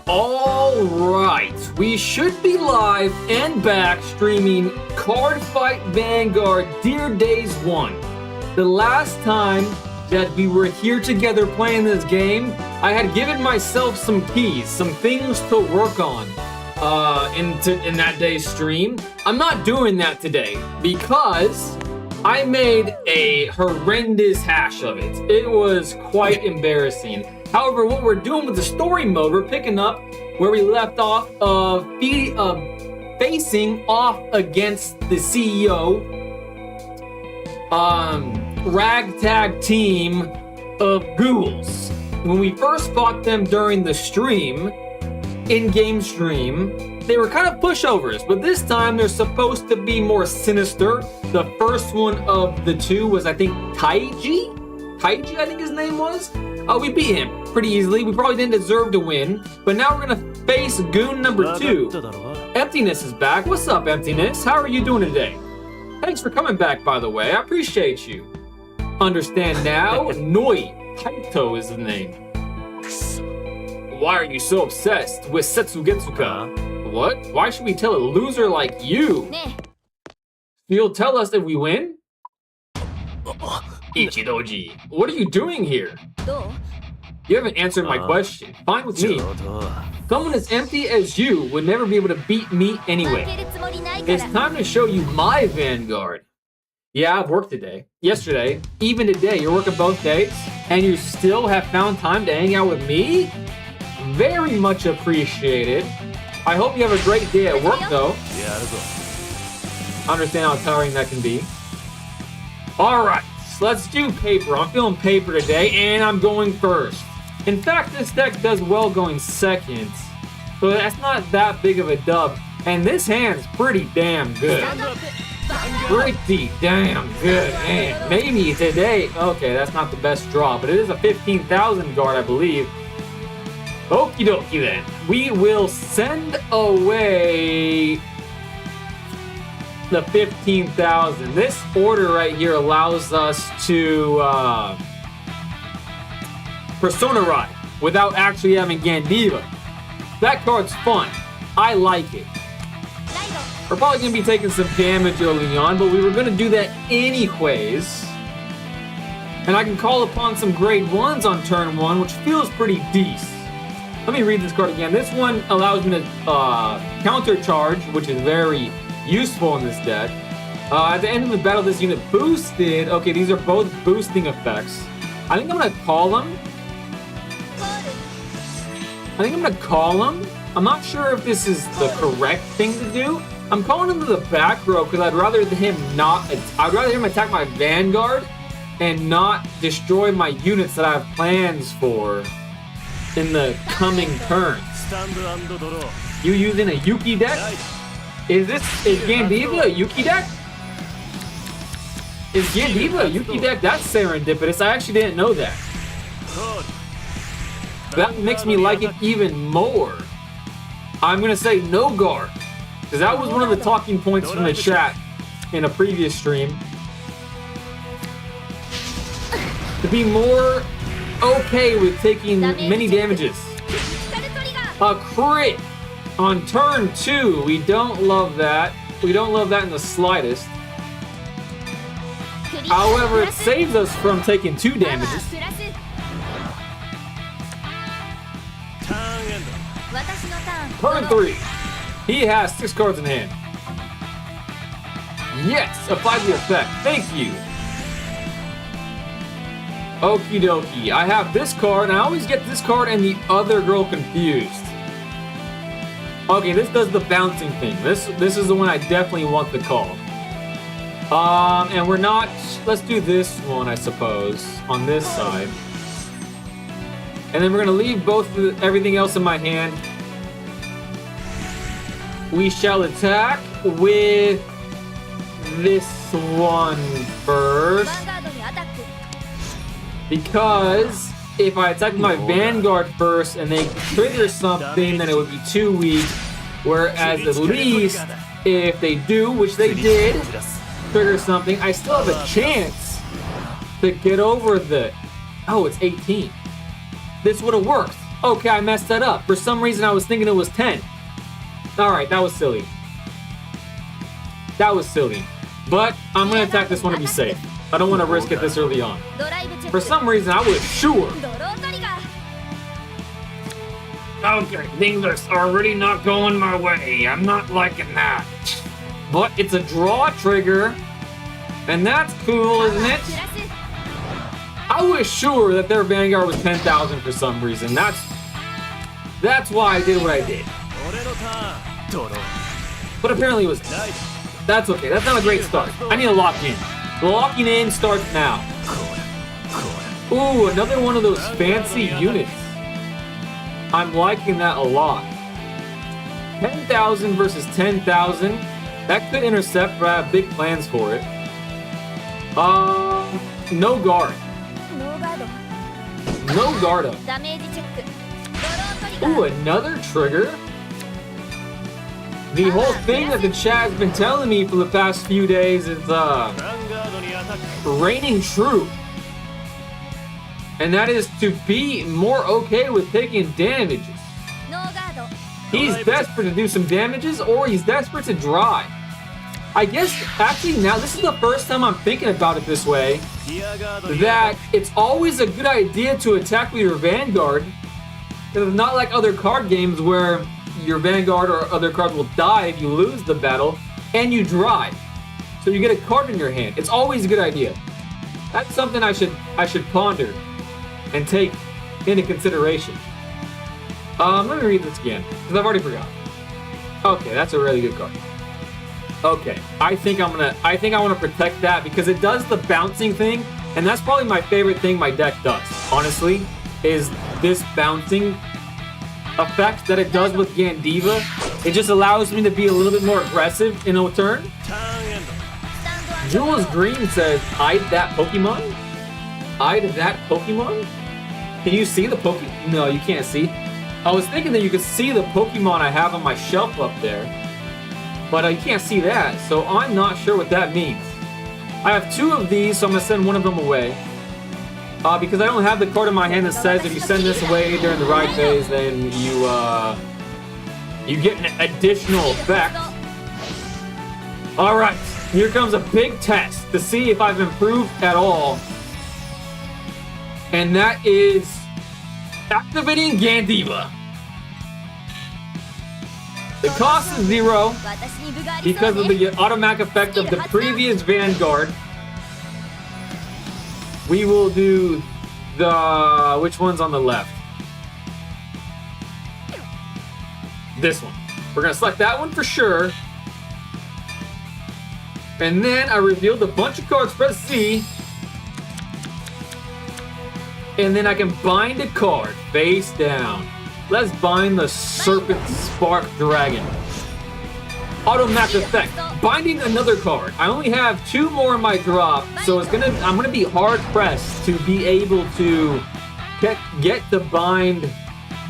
Alright, we should be live and back streaming Cardfight Vanguard Dear Days 1. The last time that we were here together playing this game, I had given myself some keys, some things to work on in that day's stream. I'm not doing that today because I made a horrendous hash of it. It was quite embarrassing. However, what we're doing with the story mode, we're picking up where we left off of facing off against the CEO ragtag team of ghouls. When we first fought them during the stream, in-game stream, they were kind of pushovers, but this time they're supposed to be more sinister. The first one of the two was, I think, Taiji, I think his name was. We beat him pretty easily. We probably didn't deserve to win, but now we're gonna face goon number 2. Emptiness is back. What's up, Emptiness? How are you doing today? Thanks for coming back, by the way. I appreciate you. Understand now? Noi Taito is the name. Why are you so obsessed with Setsugetsuka? What? Why should we tell a loser like you? You'll tell us if we win? Ichidoji, what are you doing here? You haven't answered my question. Fine with me. Someone as empty as you would never be able to beat me anyway. It's time to show you my Vanguard. Yeah, I've worked today. Yesterday. Even today. You're working both days? And you still have found time to hang out with me? Very much appreciated. I hope you have a great day at work, though. I understand how tiring that can be. Alright. Let's do paper. I'm feeling paper today, and I'm going first. In fact, this deck does well going second, so that's not that big of a dub. And this hand's pretty damn good. Pretty damn good. And maybe today, okay, that's not the best draw, but it is a 15,000 guard, I believe. Okie dokie then. We will send away the 15,000. This order right here allows us to Persona Ride without actually having Gandiva. That card's fun. I like it. We're probably going to be taking some damage early on, but we were going to do that anyways. And I can call upon some grade 1s on turn 1, which feels pretty decent. Let me read this card again. This one allows me to counter charge, which is very useful in this deck. At the end of the battle, this unit boosted. Okay, these are both boosting effects. I think I'm gonna call them. I'm not sure if this is the correct thing to do. I'm calling him to the back row because I'd rather him attack my Vanguard and not destroy my units that I have plans for in the coming turns. You using a Yuki deck? Is Gandiva a Yuki deck? Is Gandiva a Yuki deck? That's serendipitous. I actually didn't know that. That makes me like it even more. I'm gonna say no guard, because that was one of the talking points from the chat in a previous stream. To be more okay with taking many damages. A crit! On turn 2, we don't love that. We don't love that in the slightest. However, it saves us from taking 2 damages. Turn 3. He has 6 cards in hand. Yes, apply the effect. Thank you. Okie dokie. I have this card, and I always get this card and the other girl confused. Okay, this does the bouncing thing. This is the one I definitely want to call. And we're not... Let's do this one, I suppose, on this side. And then we're going to leave everything else in my hand. We shall attack with this one first. Because if I attack my Vanguard first and they trigger something, then it would be too weak. Whereas at least if they do, which they did, trigger something, I still have a chance to get over the... Oh, it's 18. This would have worked. Okay, I messed that up. For some reason, I was thinking it was 10. Alright, that was silly. That was silly. But I'm going to attack this one to be safe. I don't want to risk it this early on. For some reason, I was sure. Okay, things are already not going my way. I'm not liking that. But it's a draw trigger. And that's cool, isn't it? I was sure that their Vanguard was 10,000 for some reason. That's why I did what I did. But apparently it was... That's okay. That's not a great start. I need to lock in. The locking in starts now. Ooh, another one of those fancy units. I'm liking that a lot. 10,000 versus 10,000. That could intercept, but I have big plans for it. No guard. No guard up. Ooh, another trigger. The whole thing that the chat has been telling me for the past few days is reigning true. And that is to be more okay with taking damages. He's desperate to do some damages, or he's desperate to dry. I guess, actually, now this is the first time I'm thinking about it this way, that it's always a good idea to attack with your Vanguard, because it's not like other card games where your Vanguard or other cards will die if you lose the battle, and you dry. So you get a card in your hand. It's always a good idea. That's something I should ponder and take into consideration. Let me read this again, because I've already forgot. Okay, that's a really good card. Okay, I think I want to protect that because it does the bouncing thing, and that's probably my favorite thing my deck does, honestly, is this bouncing effect that it does with Gandiva. It just allows me to be a little bit more aggressive in a turn. Jules Green says, "Eyed that Pokemon? Eyed that Pokemon? Can you see the Pokemon? No, you can't see. I was thinking that you could see the Pokemon I have on my shelf up there, but you can't see that, so I'm not sure what that means. I have 2 of these, so I'm going to send one of them away. Because I don't have the card in my hand that says if you send this away during the ride phase, then you get an additional effect. Alright, here comes a big test to see if I've improved at all. And that is activating Gandiva. The cost is 0 because of the automatic effect of the previous Vanguard. We will do the... Which one's on the left? This one. We're going to select that one for sure. And then I revealed a bunch of cards. Press C. And then I can bind a card face down. Let's bind the Serpent Spark Dragon. Automatic effect. Binding another card. I only have 2 more in my drop, so I'm gonna be hard pressed to be able to get to bind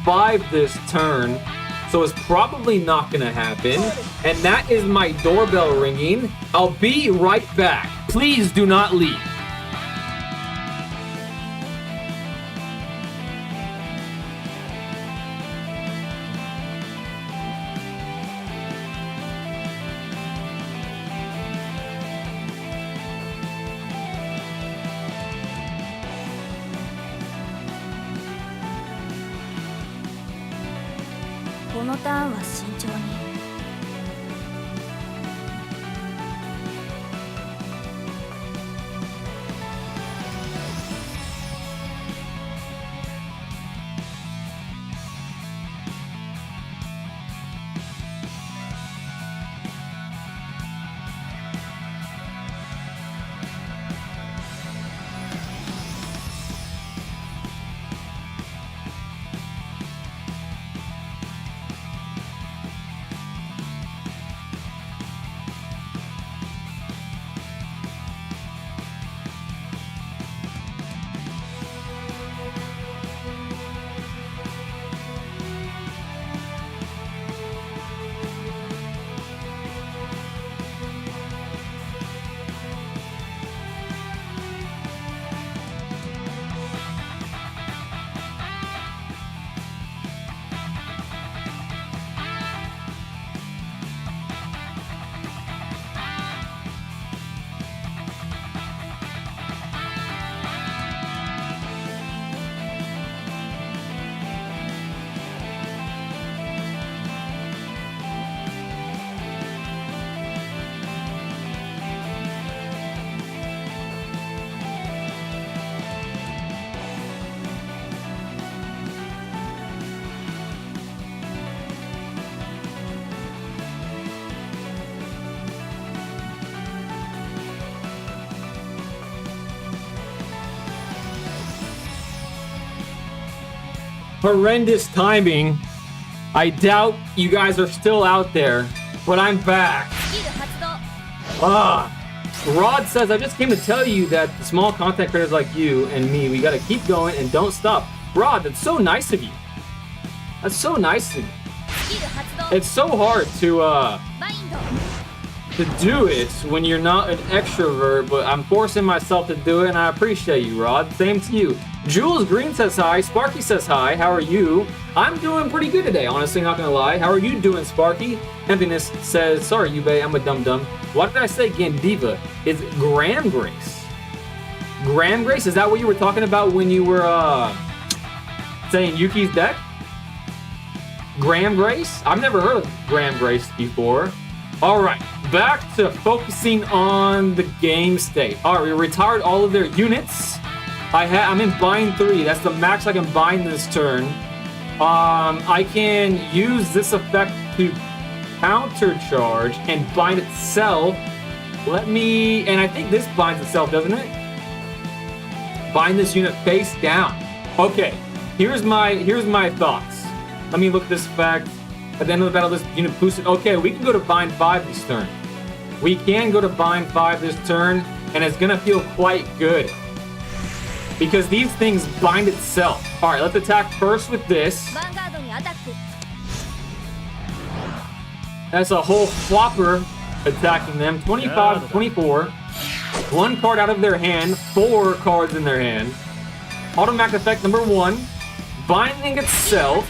5 this turn. So it's probably not gonna happen. And that is my doorbell ringing. I'll be right back. Please do not leave. horrendous timing. I doubt you guys are still out there, but I'm back. Rod says, I just came to tell you that the small content creators like you and me, we gotta keep going and don't stop. Rod, that's so nice of you. That's so nice of you. It's so hard to do it when you're not an extrovert, but I'm forcing myself to do it, and I appreciate you, Rod. Same to you. Jules Green says hi. Sparky says hi. How are you? I'm doing pretty good today, honestly, not gonna lie. How are you doing, Sparky? Emptiness says, sorry, Yubei, I'm a dum-dum. Why did I say Gandiva? It's Graham Grace. Graham Grace? Is that what you were talking about when you were saying Yuki's deck? Graham Grace? I've never heard of Graham Grace before. All right, back to focusing on the game state. All right, we retired all of their units. I'm in bind 3. That's the max I can bind this turn. I can use this effect to countercharge and bind itself. And I think this binds itself, doesn't it? Bind this unit face down. Okay, here's my thoughts. Let me look at this effect. At the end of the battle, this unit boosted. Okay, we can go to bind 5 this turn. We can go to bind 5 this turn, and it's gonna feel quite good. Because these things bind itself. All right, let's attack first with this. That's a whole flopper attacking them. 25 to 24. 1 card out of their hand. 4 cards in their hand. Automatic effect number 1. Binding itself.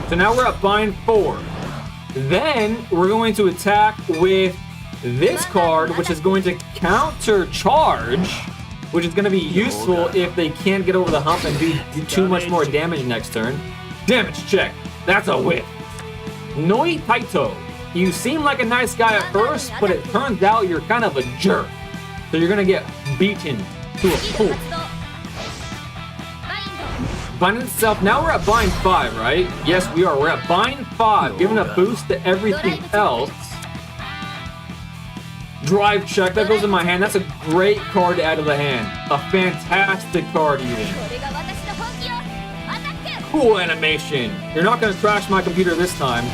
So now we're at bind 4. Then we're going to attack with this card, which is going to counter charge, which is going to be useful if they can't get over the hump and do too much more damage next turn. Damage check. That's a whiff. Noi Taito. You seem like a nice guy at first, but it turns out you're kind of a jerk. So you're going to get beaten to a pulp. Bind itself. Now we're at bind 5, right? Yes, we are. We're at bind 5, giving a boost to everything else. Drive check. That goes in my hand. That's a great card to add to the hand. A fantastic card, even. Cool animation. You're not going to crash my computer this time.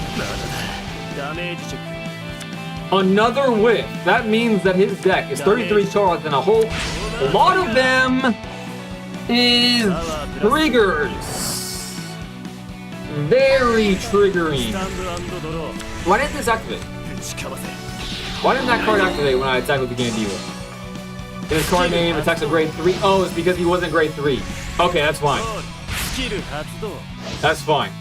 Another whiff. That means that his deck is 33 cards, and a whole lot of them is triggers. Very triggering. Why didn't this activate? Why didn't that card activate when I attacked with the Gandiva? His card name attacks a grade 3. Oh, it's because he wasn't grade 3. Okay, that's fine. That's fine.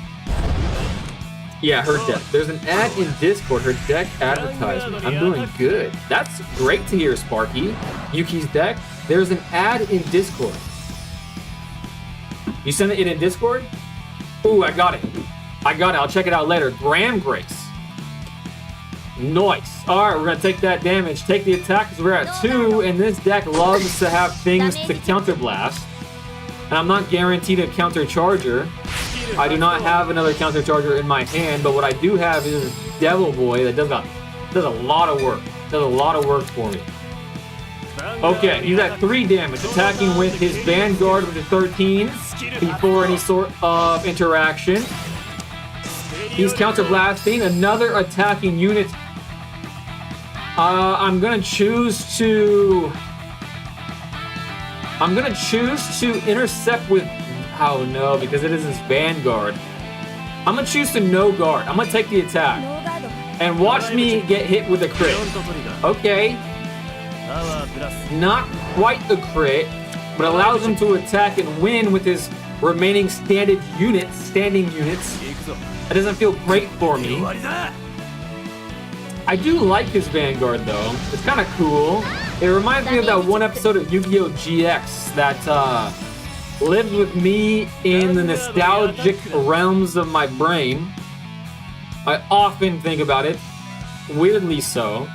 Yeah, her deck. There's an ad in Discord. Her deck advertisement. I'm doing good. That's great to hear, Sparky. Yuki's deck. There's an ad in Discord. You sent it in Discord? Ooh, I got it. I'll check it out later. Graham Grace. Nice. Alright, we're going to take that damage. Take the attack because we're at 2, and this deck loves to have things to counterblast. And I'm not guaranteed a countercharger. I do not have another countercharger in my hand, but what I do have is Devil Boy that does a lot of work. Does a lot of work for me. Okay, he's at 3 damage, attacking with his Vanguard with a 13 before any sort of interaction. He's counterblasting another attacking unit. I'm gonna choose to intercept with. Oh no, because it is his Vanguard. I'm gonna choose to no guard. I'm gonna take the attack and watch me get hit with a crit. Okay. Not quite a crit, but allows him to attack and win with his remaining standing units. That doesn't feel great for me. I do like his Vanguard though. It's kind of cool. It reminds me of that one episode of Yu-Gi-Oh! GX that lived with me in the nostalgic realms of my brain. I often think about it, weirdly so.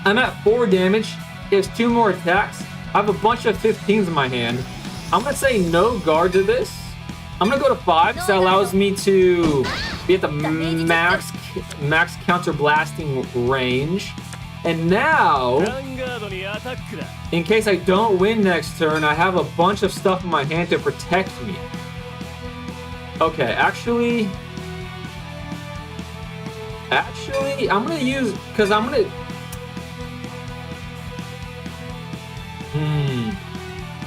I'm at 4 damage. He has 2 more attacks. I have a bunch of 15s in my hand. I'm gonna say no guard to this. I'm gonna go to 5 because that allows me to be at the max counter blasting range. And now, in case I don't win next turn, I have a bunch of stuff in my hand to protect me. Okay, actually, I'm gonna use, because I'm gonna...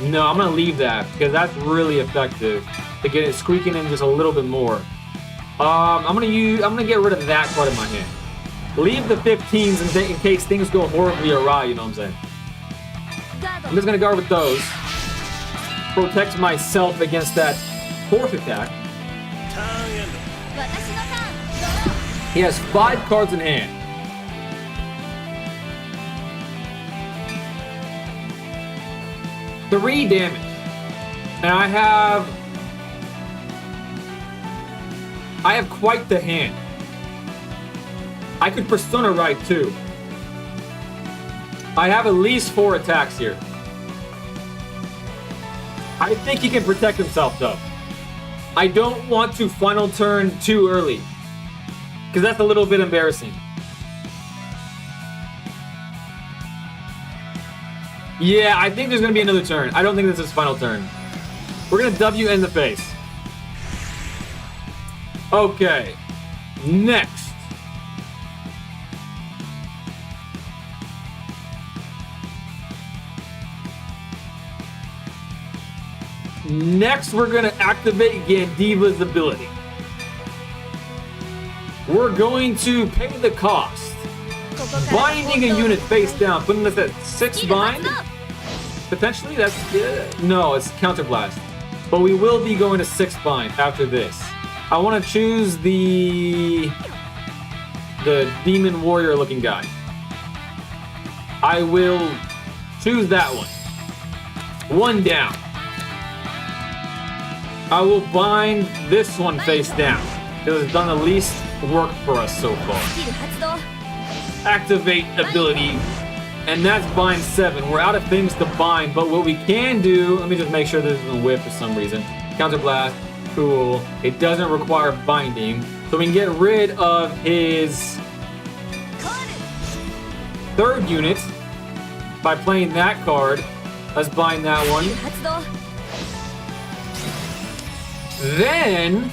No, I'm gonna leave that, because that's really effective to get it squeaking in just a little bit more. I'm gonna get rid of that card in my hand. Leave the 15s in case things go horribly awry, you know what I'm saying? I'm just gonna guard with those. Protect myself against that fourth attack. He has 5 cards in hand. Three damage. And I have quite the hand. I could Persona Ride too. I have at least 4 attacks here. I think he can protect himself though. I don't want to final turn too early, because that's a little bit embarrassing. Yeah, I think there's going to be another turn. I don't think this is final turn. We're going to W in the face. Okay. Next. Next, we're going to activate Gandiva's ability. We're going to pay the cost. Binding a unit face down, putting us at 6 bind. Potentially, that's... no, it's counterblast. But we will be going to 6 bind after this. I want to choose the demon warrior looking guy. I will choose that one. 1 down. I will bind this one face down. It has done the least work for us so far. Activate ability, and that's bind 7. We're out of things to bind, but what we can do, let me just make sure this isn't whip for some reason. Counterblast, cool. It doesn't require binding, so we can get rid of his 3rd unit by playing that card. Let's bind that one. Then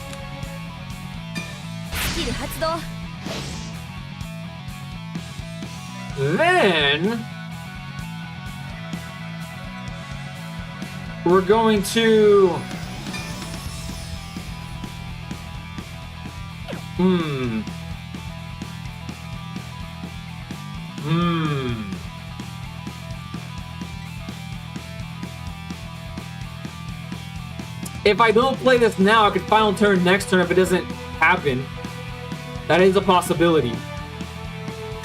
we're going to If I don't play this now, I could final turn next turn if it doesn't happen. That is a possibility.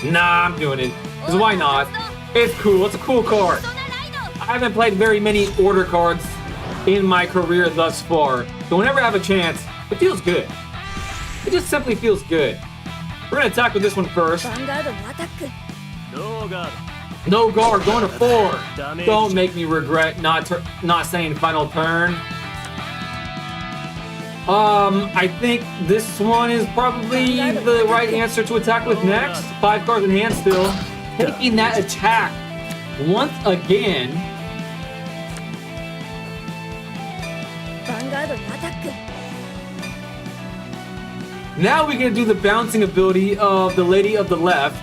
Nah, I'm doing it. Because why not? It's cool. It's a cool card. I haven't played very many order cards in my career thus far. So whenever I have a chance, it feels good. It just simply feels good. We're going to attack with this one first. No guard, going to 4. Don't make me regret not saying final turn. I think this one is probably the right answer to attack with next. 5 cards in hand still. Taking that attack once again. Now we can do the bouncing ability of the Lady of the Left.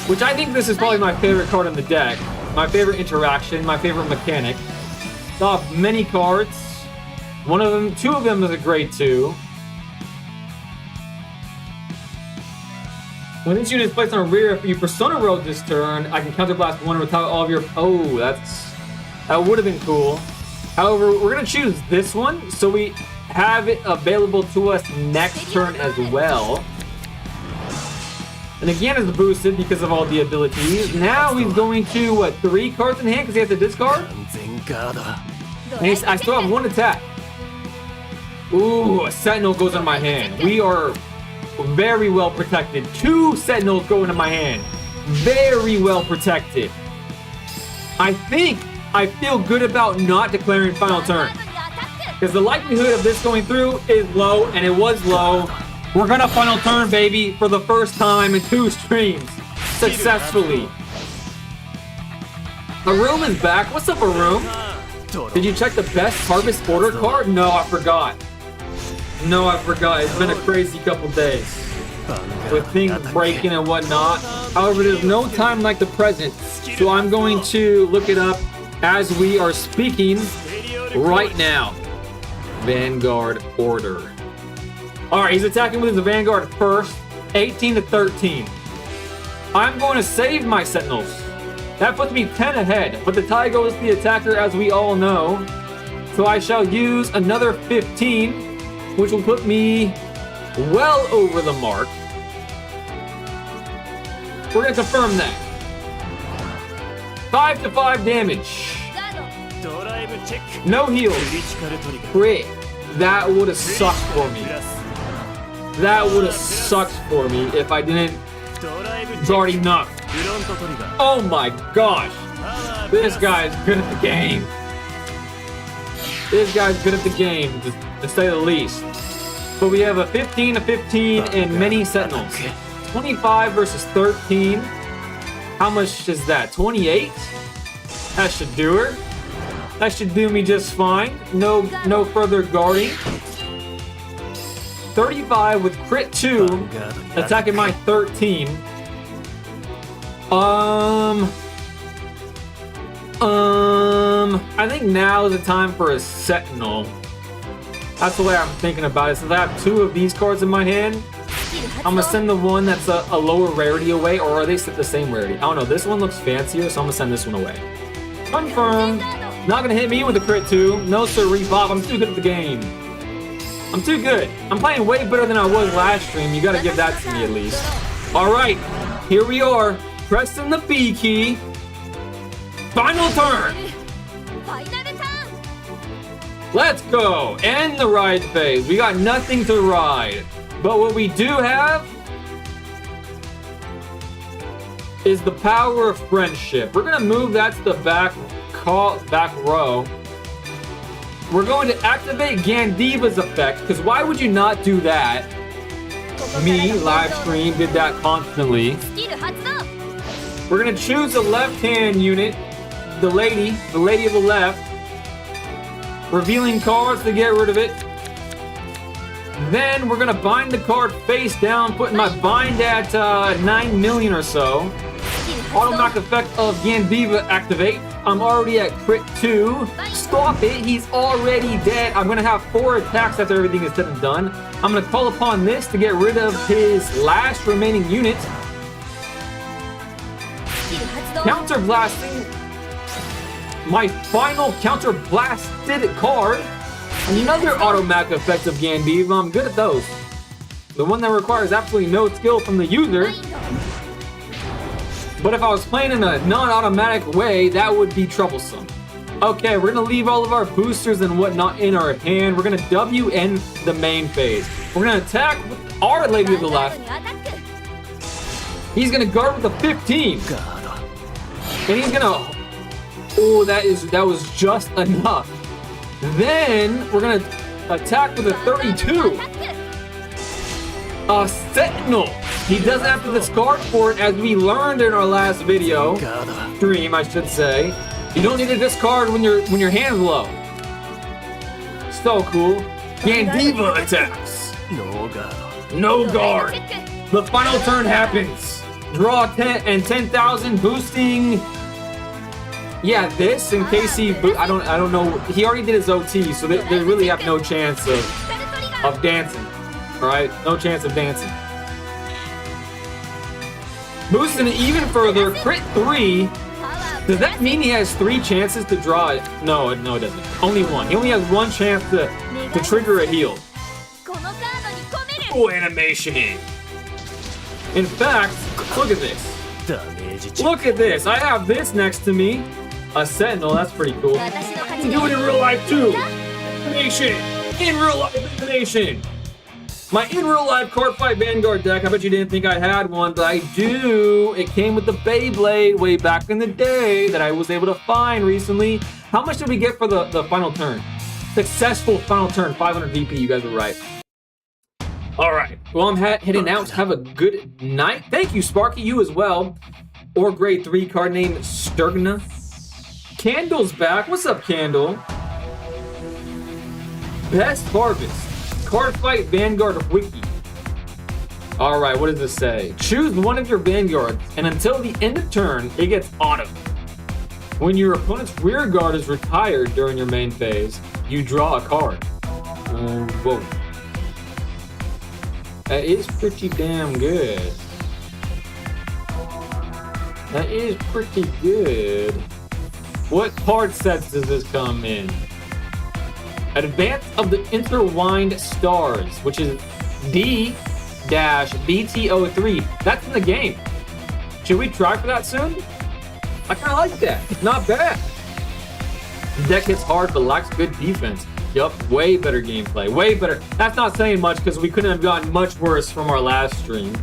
Which I think this is probably my favorite card in the deck. My favorite interaction, my favorite mechanic. Off many cards. 2 of them is a grade 2. When this unit is placed on a rear, if you Persona Road this turn, I can counterblast 1 without all of your... Oh, that would have been cool. However, we're going to choose this one, so we have it available to us next turn as well. And again, it's boosted because of all the abilities. Now he's going to, what, 3 cards in hand because he has to discard? And I still have 1 attack. Ooh, a Sentinel goes in my hand. We are very well protected. 2 Sentinels go into my hand. Very well protected. I think I feel good about not declaring final turn. Because the likelihood of this going through is low, and it was low. We're gonna final turn, baby, for the first time in 2 streams. Successfully. Arum is back. What's up, Arum? Did you check the best harvest order card? No, I forgot. No, I forgot. It's been a crazy couple days with things breaking and whatnot. However, there's no time like the present, so I'm going to look it up as we are speaking right now. Vanguard order. All right, he's attacking with his Vanguard first, 18 to 13. I'm going to save my Sentinels. That puts me 10 ahead, but the tie goes to the attacker, as we all know. So I shall use another 15, which will put me well over the mark. We're going to confirm that. 5 to 5 damage. No heals. Crit. That would have sucked for me. That would have sucked for me if I didn't guard enough. Oh my gosh. This guy's good at the game. This guy's good at the game, to say the least. But we have a 15 to 15 and many Sentinels. 25 versus 13. How much is that? 28? That should do her. That should do me just fine. No further guarding. 35 with crit 2, attacking my 13. I think now is the time for a Sentinel. That's the way I'm thinking about it. Since I have 2 of these cards in my hand, I'm gonna send the one that's a lower rarity away, or are they the same rarity? I don't know. This one looks fancier, so I'm gonna send this one away. Confirm. Not gonna hit me with a crit 2. No sirree, Bob. I'm too good at the game. I'm too good. I'm playing way better than I was last stream. You gotta give that to me at least. All right, here we are. Pressing the B key. Final turn. Let's go. End the ride phase. We got nothing to ride. But what we do have is the power of friendship. We're gonna move that to the back row. We're going to activate Gandiva's effect, because why would you not do that? Me, live stream, did that constantly. We're gonna choose the left-hand unit, the lady of the left. Revealing cards to get rid of it. Then we're gonna bind the card face down, putting my bind at 9 million or so. Automatic effect of Gandiva activate. I'm already at crit 2. Stop it, he's already dead. I'm gonna have 4 attacks after everything is said and done. I'm gonna call upon this to get rid of his last remaining unit. Counter blasting. My final counter blasted card. Another automatic effect of Gandiva. I'm good at those. The one that requires absolutely no skill from the user. But if I was playing in a non-automatic way, that would be troublesome. Okay, we're gonna leave all of our boosters and whatnot in our hand. We're gonna W in the main phase. We're gonna attack with our lady of the left. He's gonna guard with a 15. And he's gonna... Oh, that was just enough. Then we're gonna attack with a 32. A Sentinel. He doesn't have to discard for it, as we learned in our last video. Stream, I should say. You don't need to discard when your hand's low. So cool. Gandiva attacks. No guard. The final turn happens. Draw 10 and 10,000, boosting. Yeah, this in case he. I don't know. He already did his OT, so they really have no chance of dancing. All right, no chance of dancing. Boosting it even further. Crit 3. Does that mean he has 3 chances to draw it? No, it doesn't. Only 1. He only has 1 chance to trigger a heal. Oh, animation. In fact, look at this. Look at this. I have this next to me. A Sentinel. That's pretty cool. You can do it in real life too. Animation. In real life animation. My in real life Cardfight Vanguard deck, I bet you didn't think I had one, but I do. It came with the Beyblade way back in the day that I was able to find recently. How much did we get for the final turn? Successful final turn, 500 VP, you guys were right. Alright, well, I'm heading out. Have a good night. Thank you, Sparky. You as well. Or grade 3 card name, Sturgna. Candle's back. What's up, Candle? Best Harvest. Cardfight Vanguard Wiki. Alright, what does this say? Choose one of your Vanguards, and until the end of turn, it gets auto. When your opponent's rear guard is retired during your main phase, you draw a card. Whoa. That is pretty damn good. That is pretty good. What card sets does this come in? Advance of the Intertwined Stars, which is D-BT03. That's in the game. Should we try for that soon? I kind of like that. Not bad. The deck hits hard but lacks good defense. Yup, way better gameplay. Way better. That's not saying much because we couldn't have gotten much worse from our last stream.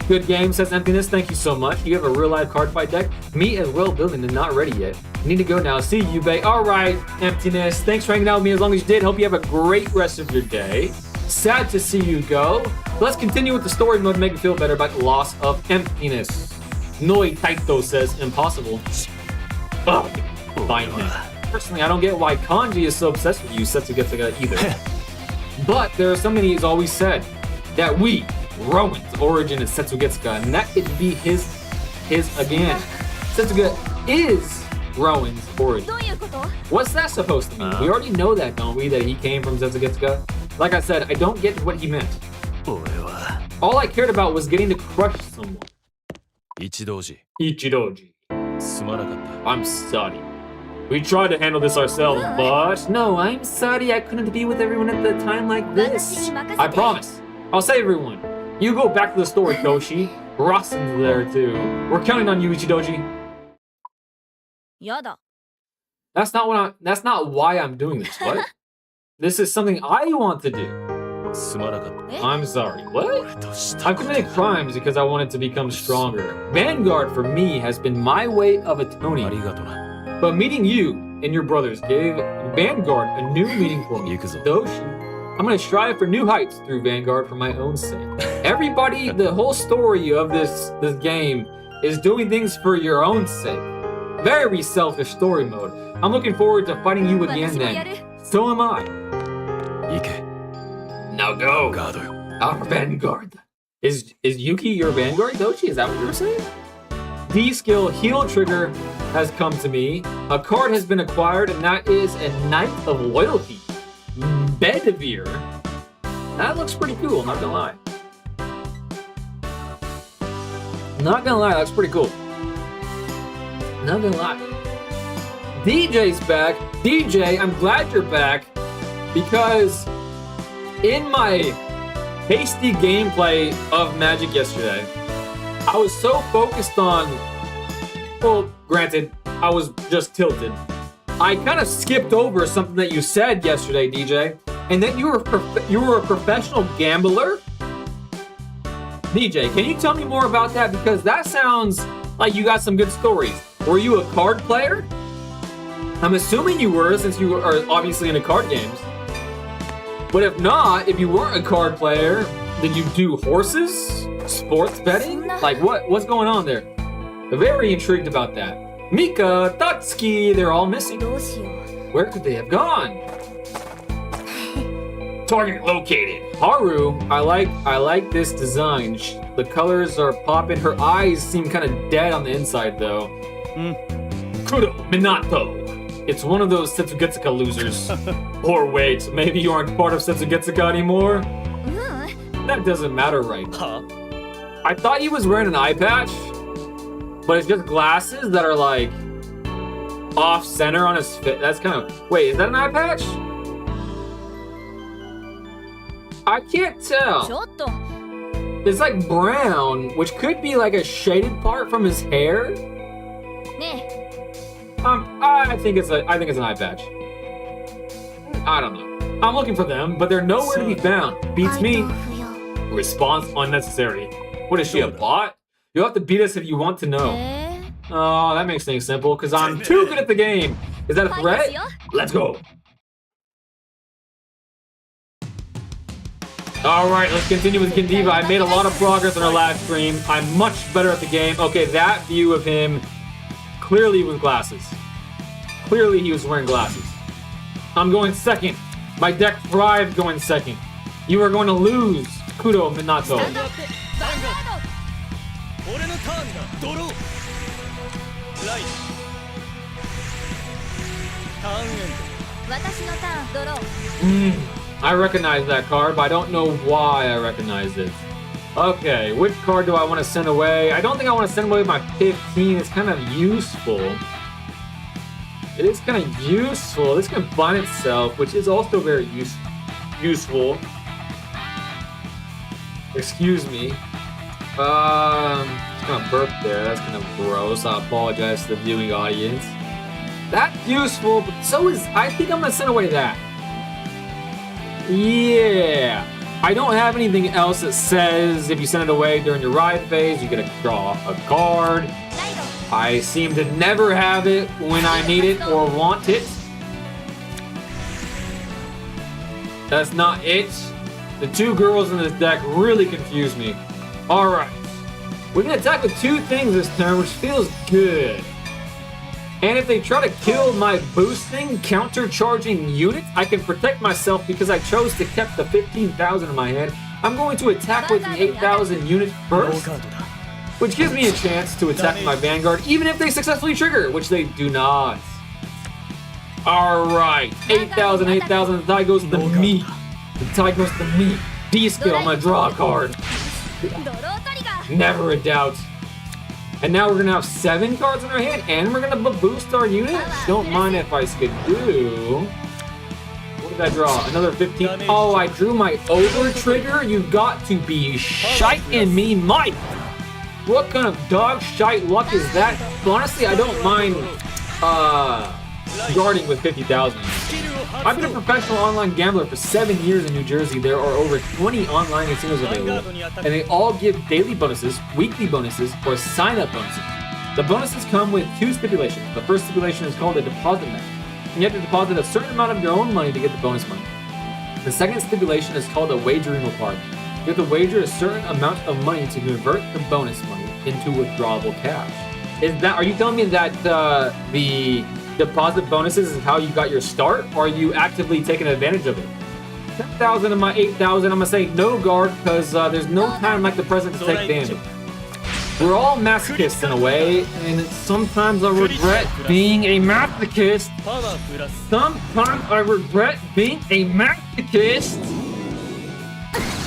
Good game, says Emptiness. Thank you so much. You have a real live card fight deck? Me as well building and not ready yet. Need to go now. See you, babe. All right, Emptiness. Thanks for hanging out with me as long as you did. Hope you have a great rest of your day. Sad to see you go. Let's continue with the story mode to make me feel better about the loss of Emptiness. Noi Taito says impossible. Ugh, fine. Personally, I don't get why Kanji is so obsessed with you, Setsugetsuga, either. But there are so many he's always said that we, Rowan's origin is Setsugetsuga, and that could be his again. Setsuga is Rowan's origin. What's that supposed to mean? We already know that, don't we? That he came from Setsugetsuga. Like I said, I don't get what he meant. All I cared about was getting to crush someone. Ichidoji. I'm sorry. We tried to handle this ourselves, but no, I'm sorry I couldn't be with everyone at the time like this. I promise. I'll save everyone. You go back to the story, Koshi. Rasen's there too. We're counting on you, Ichidoji. That's not why I'm doing this. What? This is something I want to do. I'm sorry. What? I've committed crimes because I wanted to become stronger. Vanguard for me has been my way of atoning. But meeting you and your brothers gave Vanguard a new meaning for me. I'm gonna strive for new heights through Vanguard for my own sake. Everybody, the whole story of this game is doing things for your own sake. Very selfish story mode. I'm looking forward to fighting you again then. So am I. Now go. Our Vanguard. Is Yuki your Vanguard, Dochi? Is that what you were saying? D skill heal trigger has come to me. A card has been acquired, and that is a Knight of Loyalty. Bedivere. That looks pretty cool, not gonna lie. Not gonna lie, that's pretty cool. Not gonna lie. DJ's back. DJ, I'm glad you're back because in my hasty gameplay of Magic yesterday, I was so focused on, well, granted, I was just tilted. I kind of skipped over something that you said yesterday, DJ, and that you were a professional gambler. DJ, can you tell me more about that? Because that sounds like you got some good stories. Were you a card player? I'm assuming you were, since you are obviously into card games. But if not, if you weren't a card player, did you do horses? Sports betting? Like what's going on there? Very intrigued about that. Mika, Tatsuki, they're all missing. Where could they have gone? Target located. Haru, I like this design. The colors are popping. Her eyes seem kind of dead on the inside though. Kuro Minato. It's one of those Setsugetsuka losers. Or wait, maybe you aren't part of Setsugetsuka anymore? That doesn't matter right now. I thought he was wearing an eye patch, but it's just glasses that are like off center on his face. That's kind of, wait, is that an eye patch? I can't tell. It's like brown, which could be like a shaded part from his hair. I think it's an eye patch. I don't know. I'm looking for them, but they're nowhere to be found. Beats me. Response unnecessary. What is she, a bot? You'll have to beat us if you want to know. Oh, that makes things simple, because I'm too good at the game. Is that a threat? Let's go. Alright, let's continue with Gendiva. I made a lot of progress on our last stream. I'm much better at the game. Okay, that view of him, clearly with glasses. Clearly he was wearing glasses. I'm going second. My deck thrived going second. You are going to lose, Kudo Minato. I recognize that card, but I don't know why I recognize it. Okay, which card do I want to send away? I don't think I want to send away my 15. It's kind of useful. It is kind of useful. This can bind itself, which is also very useful. Excuse me. Just gonna burp there. That's kind of gross. I apologize to the viewing audience. That's useful, but so is... I think I'm gonna send away that. Yeah. I don't have anything else that says if you send it away during your ride phase, you get to draw a card. I seem to never have it when I need it or want it. That's not it. The two girls in this deck really confuse me. Alright. We're going to attack with two things this turn, which feels good. And if they try to kill my boosting, counter-charging unit, I can protect myself because I chose to keep the 15,000 in my hand. I'm going to attack with the 8,000 unit first, which gives me a chance to attack my Vanguard, even if they successfully trigger, which they do not. Alright, 8,000, 8,000, the tie goes to me. The tie goes to me. D-skill, I'm gonna draw a card. Never a doubt. And now we're gonna have 7 cards in our hand, and we're gonna boost our unit. Don't mind if I skip do. What did I draw? Another 15. Oh, I drew my over trigger. You've got to be shiting me, Mike. What kind of dog shite luck is that? Honestly, I don't mind guarding with 50,000. I've been a professional online gambler for 7 years in New Jersey. There are over 20 online casinos available, and they all give daily bonuses, weekly bonuses, or sign-up bonuses. The bonuses come with 2 stipulations. The first stipulation is called a deposit match. You have to deposit a certain amount of your own money to get the bonus money. The second stipulation is called a wagering requirement. You have to wager a certain amount of money to convert the bonus money into withdrawable cash. Are you telling me that the deposit bonuses is how you got your start, or are you actively taking advantage of it? 10,000 of my 8,000, I'm gonna say no guard, because there's no time like the present to take damage. We're all masochists in a way, and sometimes I regret being a masochist. Sometimes I regret being a masochist.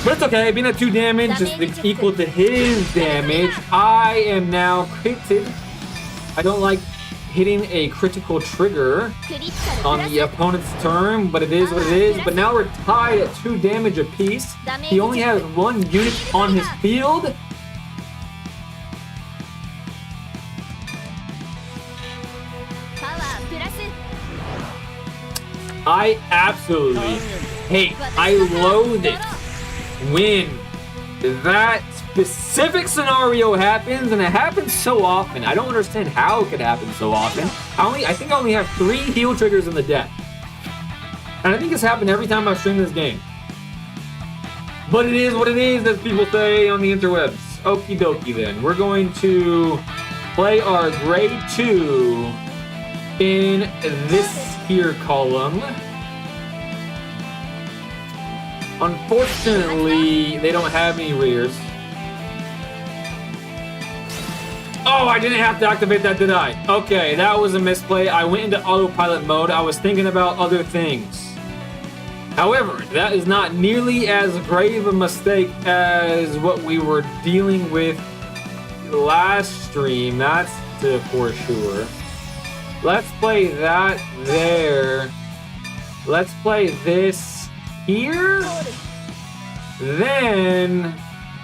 But it's okay, being at 2 damage is equal to his damage. I am now critted. I don't like hitting a critical trigger on the opponent's turn, but it is what it is. But now we're tied at 2 damage apiece. He only has 1 unit on his field. I absolutely hate, I loathe it when that specific scenario happens, and it happens so often. I don't understand how it could happen so often. I think I only have 3 heal triggers in the deck. And I think it's happened every time I stream this game. But it is what it is, as people say on the interwebs. Okie dokie then. We're going to play our grade 2 in this here column. Unfortunately, they don't have any rears. Oh, I didn't have to activate that, did I? Okay, that was a misplay. I went into autopilot mode. I was thinking about other things. However, that is not nearly as grave a mistake as what we were dealing with last stream. That's for sure. Let's play that there. Let's play this here. Then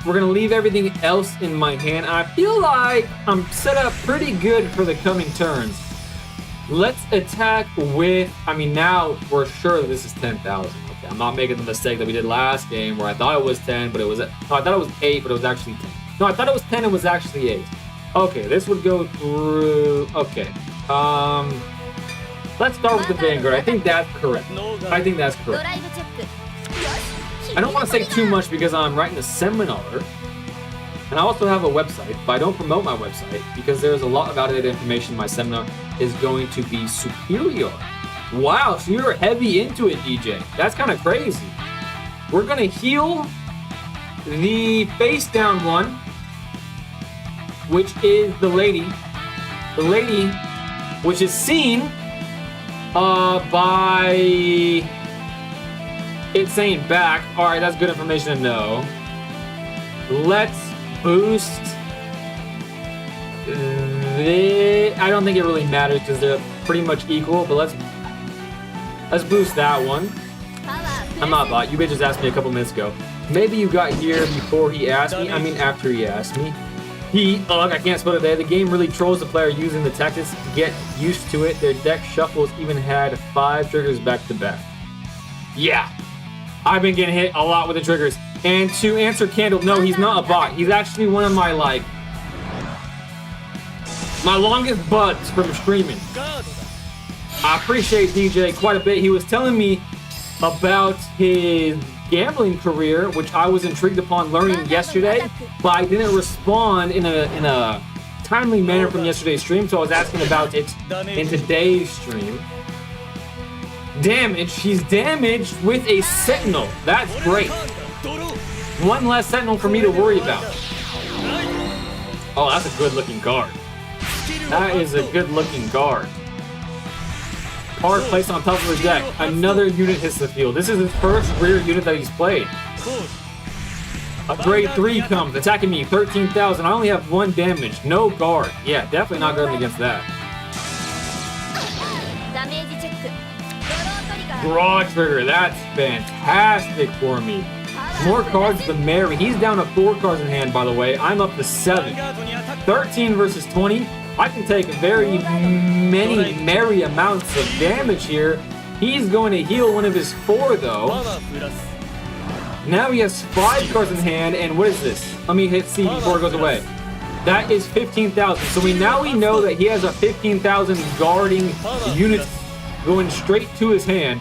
we're going to leave everything else in my hand. I feel like I'm set up pretty good for the coming turns. Let's attack with, now we're sure that this is 10,000. Okay, I'm not making the mistake that we did last game where I thought it was 10, but it was, no, I thought it was 8, but it was actually 10. No, I thought it was 10, it was actually 8. Okay, this would go through, okay. Let's start with the Vanguard. I think that's correct. I don't want to say too much because I'm writing a seminar. And I also have a website, but I don't promote my website because there's a lot of outdated information. My seminar is going to be superior. Wow, so you're heavy into it, DJ. That's kind of crazy. We're going to heal the face down one, which is the lady. The lady, which is seen by it saying back. All right, that's good information to know. Let's boost. I don't think it really matters because they're pretty much equal, but let's boost that one. I'm not bot. You bitches asked me a couple minutes ago. Maybe you got here before he asked me. I mean, after he asked me. I can't spell it there. The game really trolls the player using the tactics. Get used to it. Their deck shuffles even had 5 triggers back to back. Yeah, I've been getting hit a lot with the triggers. And to answer Candle, no, he's not a bot. He's actually one of my, my longest buds from streaming. I appreciate DJ quite a bit. He was telling me about his gambling career, which I was intrigued upon learning yesterday, but I didn't respond in a timely manner from yesterday's stream, so I was asking about it in today's stream. Damage. He's damaged with a Sentinel. That's great. One less Sentinel for me to worry about. Oh, that's a good-looking card. That is a good-looking card. Card placed on top of his deck. Another unit hits the field. This is his first rear unit that he's played. A grade 3 comes, attacking me, 13,000. I only have 1 damage. No guard. Yeah, definitely not guarding against that. Draw trigger. That's fantastic for me. More cards than Mary. He's down to 4 cards in hand, by the way. I'm up to 7. 13 versus 20. I can take very many merry amounts of damage here. He's going to heal one of his 4, though. Now he has 5 cards in hand, and what is this? Let me hit C before it goes away. That is 15,000. So we know that he has a 15,000 guarding unit going straight to his hand.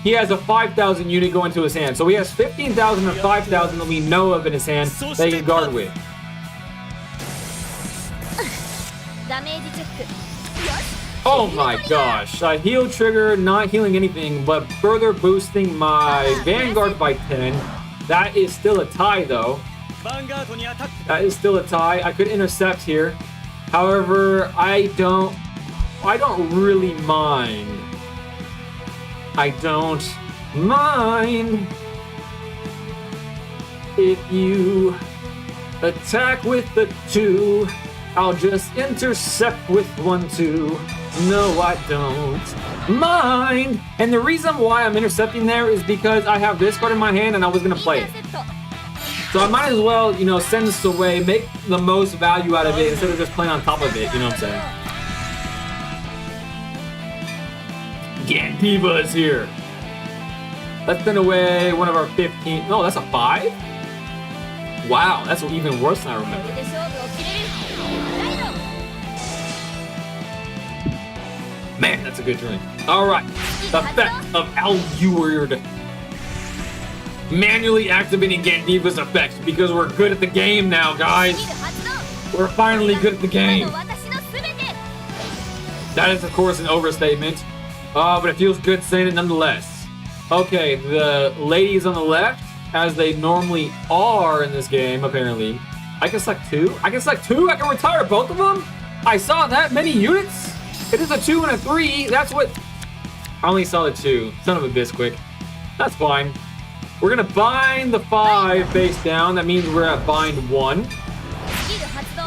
He has a 5,000 unit going to his hand. So he has 15,000 and 5,000 that we know of in his hand that he can guard with. Oh my gosh. A heal trigger, not healing anything, but further boosting my Vanguard by 10. That is still a tie, though. That is still a tie. I could intercept here. However, I don't really mind. I don't mind if you attack with the 2. I'll just intercept with 1, 2. No, I don't mind. And the reason why I'm intercepting there is because I have this card in my hand and I was going to play it. So I might as well, send this away, make the most value out of it instead of just playing on top of it. You know what I'm saying? Gandiva is here. Let's send away one of our 15. No, that's a 5? Wow, that's even worse than I remember. Man, that's a good drink. Alright. Effect of Allured. Manually activating Gandiva's effects because we're good at the game now, guys. We're finally good at the game. That is, of course, an overstatement. But it feels good saying it nonetheless. Okay, the ladies on the left, as they normally are in this game, apparently. I can select 2? I can select 2? I can retire both of them? I saw that many units? It is a 2 and a 3. That's what... I only saw the 2. Son of a bisquick. That's fine. We're going to bind the 5 face down. That means we're at bind 1.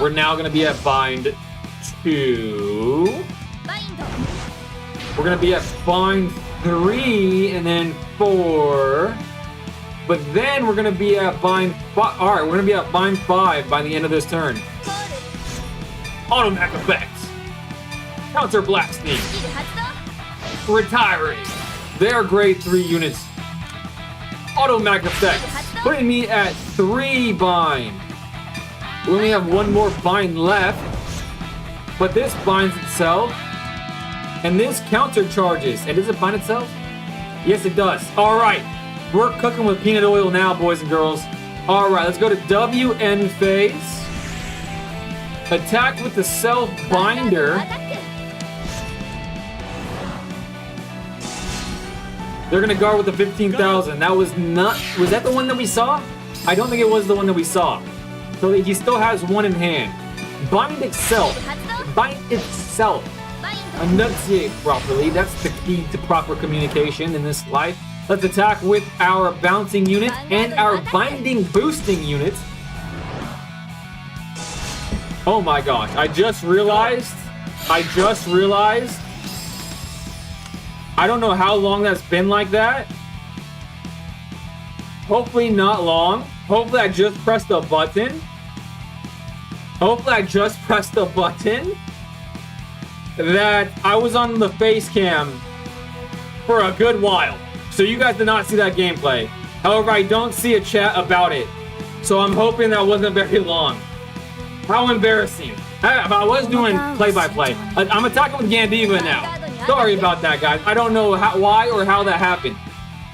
We're now going to be at bind 2. We're going to be at bind 3 and then 4. But then we're going to be at bind 5. Alright, we're going to be at bind 5 by the end of this turn. Automatic effects. Counter blasting. Retiring. They are grade 3 units. Automatic effects. Putting me at 3 bind. We only have 1 more bind left. But this binds itself. And this counter charges. And does it bind itself? Yes, it does. All right. We're cooking with peanut oil now, boys and girls. All right, let's go to WN phase. Attack with the self binder. They're gonna guard with the 15,000. That was not. Was that the one that we saw? I don't think it was the one that we saw. So he still has one in hand. Bind itself. Bind itself. Enunciate properly. That's the key to proper communication in this life. Let's attack with our bouncing unit and our binding boosting unit. Oh my gosh, I just realized. I don't know how long that's been like that. Hopefully not long. Hopefully I just pressed a button. That I was on the face cam for a good while. So you guys did not see that gameplay. However, I don't see a chat about it. So I'm hoping that wasn't very long. How embarrassing. I was doing play-by-play. I'm attacking with Gandiva now. Sorry about that, guys. I don't know why or how that happened.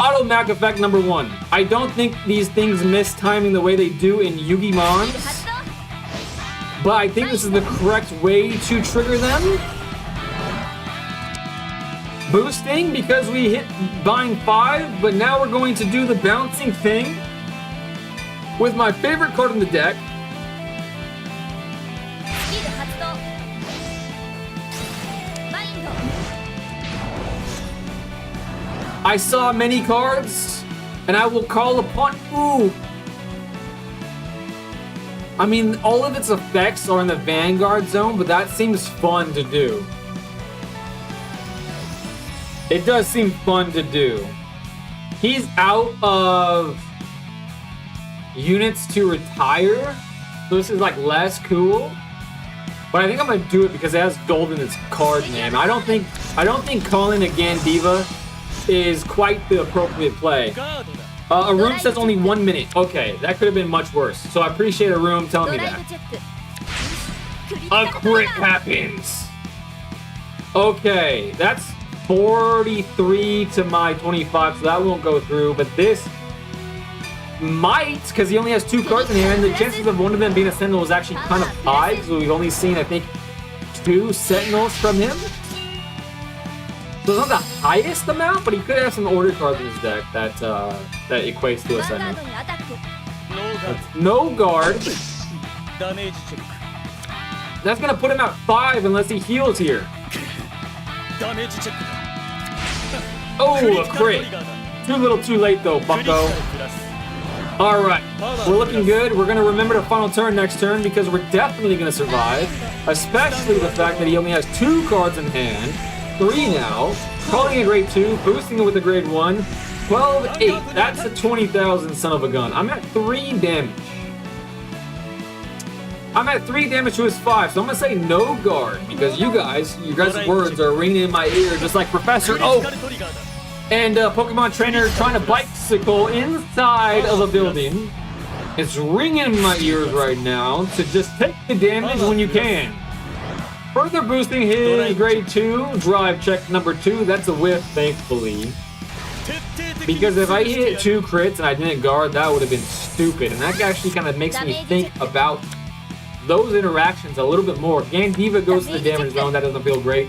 Auto Mac effect number 1. I don't think these things miss timing the way they do in Yugi Mons. But I think this is the correct way to trigger them. Boosting because we hit bind 5, but now we're going to do the bouncing thing with my favorite card in the deck. I saw many cards, and I will call upon. Ooh. I mean, all of its effects are in the Vanguard zone, but that seems fun to do. It does seem fun to do. He's out of units to retire, so this is like less cool. But I think I'm gonna do it because it has gold in its card name. I don't think calling a Gandiva is quite the appropriate play. Arum says only 1 minute. Okay, that could have been much worse. So I appreciate Arum telling me that. A crit happens. Okay, that's 43 to my 25, so that won't go through. But this might, because he only has 2 cards in hand. The chances of one of them being a Sentinel is actually kind of high. So we've only seen, I think, 2 Sentinels from him. So it's not the highest amount, but he could have some order cards in his deck that equates to a Sentinel. No guard. That's gonna put him at 5 unless he heals here. Oh, a crit. Too little too late though, bucko. Alright, we're looking good. We're gonna remember to final turn next turn because we're definitely gonna survive. Especially the fact that he only has 2 cards in hand. 3 now. Calling a grade 2, boosting it with a grade 1. 12-8. That's a 20,000 son of a gun. I'm at 3 damage. I'm at 3 damage to his 5, so I'm gonna say no guard because you guys' words are ringing in my ear just like Professor Oak and Pokemon Trainer trying to bicycle inside of a building. It's ringing in my ears right now to just take the damage when you can. Further boosting his grade 2, drive check number 2. That's a whiff, thankfully. Because if I hit 2 crits and I didn't guard, that would have been stupid. And that actually kind of makes me think about those interactions a little bit more. Gandiva goes to the damage zone. That doesn't feel great.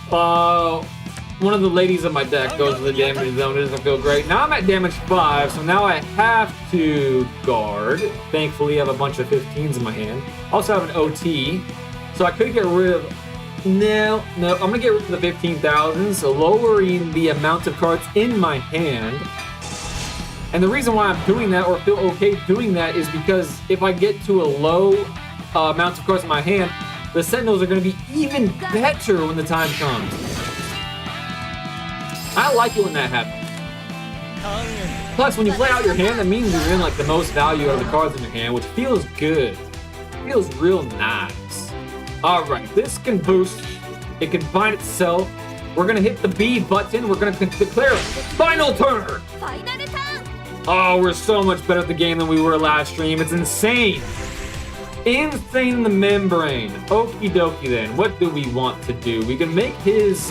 One of the ladies of my deck goes to the damage zone. It doesn't feel great. Now I'm at damage 5, so now I have to guard. Thankfully, I have a bunch of 15s in my hand. Also have an OT. So I could get rid of... No, I'm going to get rid of the 15,000s, so lowering the amount of cards in my hand. And the reason why I'm doing that, or feel okay doing that, is because if I get to a low amount of cards in my hand, the Sentinels are going to be even better when the time comes. I like it when that happens. Plus, when you play out your hand, that means you're in like the most value out of the cards in your hand, which feels good. It feels real nice. Alright, this can boost. It can bind itself. We're going to hit the B button. We're going to declare final turn. Oh, we're so much better at the game than we were last stream. It's insane. Insane in the membrane. Okie dokie then. What do we want to do? We can make his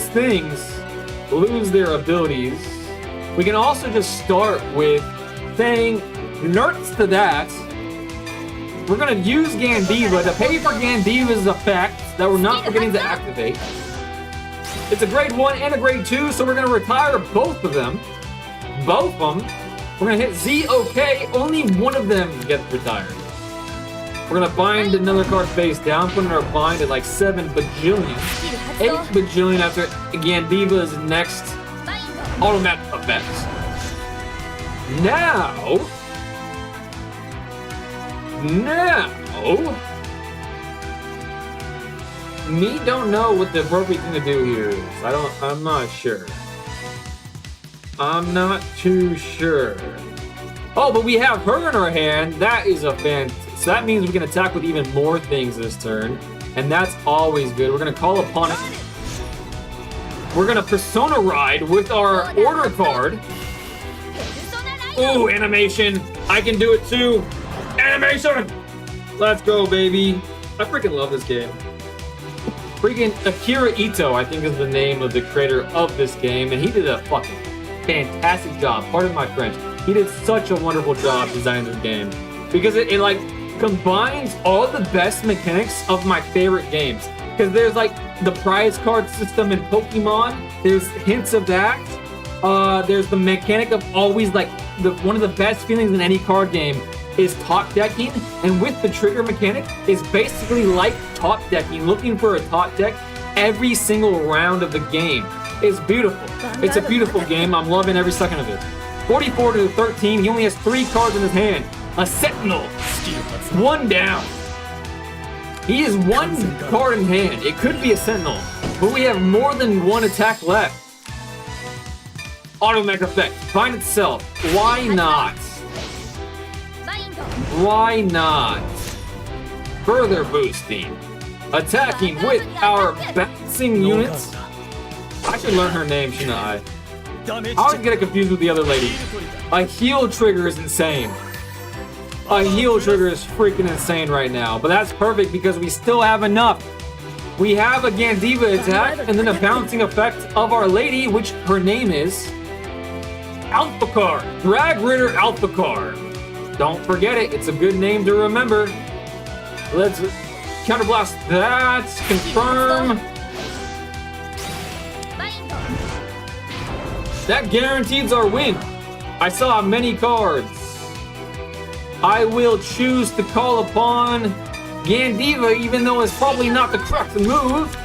things lose their abilities. We can also just start with saying nerds to that. We're gonna use Gandiva to pay for Gandiva's effects that we're not forgetting to activate. It's a grade 1 and a grade 2, so we're gonna retire both of them. Both of them. We're gonna hit Z, OK. Only one of them gets retired. We're gonna bind another card face down, putting our bind at like 7 bajillion. 8 bajillion after Gandiva's next automatic effects. Now, me don't know what the appropriate thing to do here is. I'm not sure. I'm not too sure. Oh, but we have her in our hand. That is a so that means we can attack with even more things this turn. And that's always good. We're gonna call upon it. We're gonna Persona Ride with our order card. Ooh, animation. I can do it too. Animation! Let's go, baby. I freaking love this game. Freaking Akira Ito, I think is the name of the creator of this game, and he did a fucking fantastic job. Pardon my French. He did such a wonderful job designing this game because it like combines all the best mechanics of my favorite games. Because there's like the prize card system in Pokemon. There's hints of that. There's the mechanic of always like one of the best feelings in any card game is top decking, and with the trigger mechanic is basically like top decking, looking for a top deck every single round of the game. It's beautiful. It's a beautiful game. I'm loving every second of it. 44 to 13. He only has 3 cards in his hand. A Sentinel. 1 down. He has 1 card in hand. It could be a Sentinel, but we have more than 1 attack left. Automatic effect. Find itself. Why not? Why not? Further boosting. Attacking with our bouncing units. I should learn her name, shouldn't I? I always get confused with the other lady. A heal trigger is insane. A heal trigger is freaking insane right now. But that's perfect because we still have enough. We have a Gandiva attack and then a bouncing effect of our lady, which her name is Alpha Card. Drag Ritter Alpha Card. Don't forget it. It's a good name to remember. Let's counterblast that. Confirm. That guarantees our win. I saw many cards. I will choose to call upon Gandiva, even though it's probably not the correct move,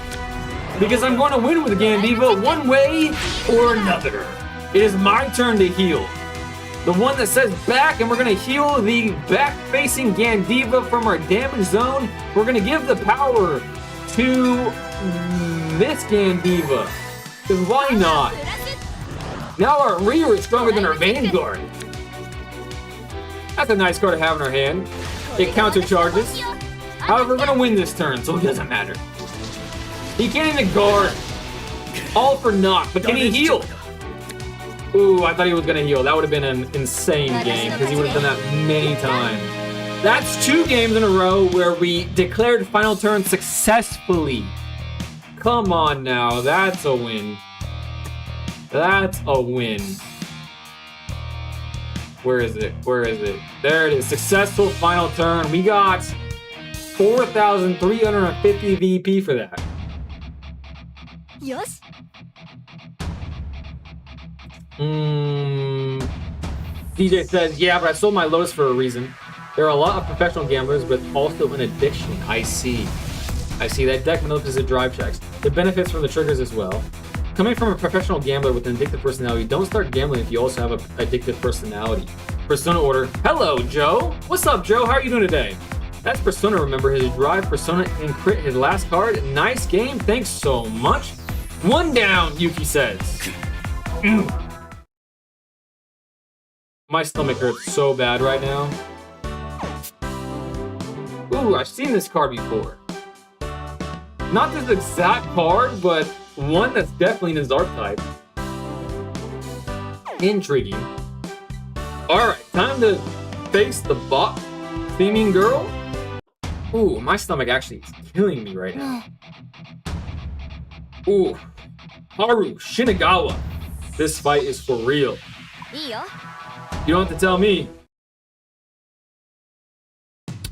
because I'm going to win with Gandiva one way or another. It is my turn to heal. The one that says back, and we're going to heal the back-facing Gandiva from our damage zone. We're going to give the power to this Gandiva, because why not? Now our rear is stronger than our Vanguard. That's a nice card to have in our hand. It countercharges. However, we're gonna win this turn, so it doesn't matter. He can't even guard. All for naught, but can he heal? Ooh, I thought he was gonna heal. That would have been an insane game, because he would have done that many times. That's 2 games in a row where we declared final turn successfully. Come on now, that's a win. That's a win. Where is it? Where is it? There it is. Successful final turn. We got 4,350 VP for that. Yes. DJ says, yeah, but I sold my Lotus for a reason. There are a lot of professional gamblers, but also an addiction. I see. That deck manipulates the drive checks. It benefits from the triggers as well. Coming from a professional gambler with an addictive personality, don't start gambling if you also have an addictive personality. Persona order. Hello, Joe. What's up, Joe? How are you doing today? That's Persona. Remember his drive, Persona, and crit his last card. Nice game. Thanks so much. 1 down, Yuki says. My stomach hurts so bad right now. Ooh, I've seen this card before. Not this exact card, but one that's definitely in his archetype. Intriguing. Alright, time to face the bot theming girl. Ooh, my stomach actually is killing me right now. Ooh. Haru Shinagawa. This fight is for real. You don't have to tell me.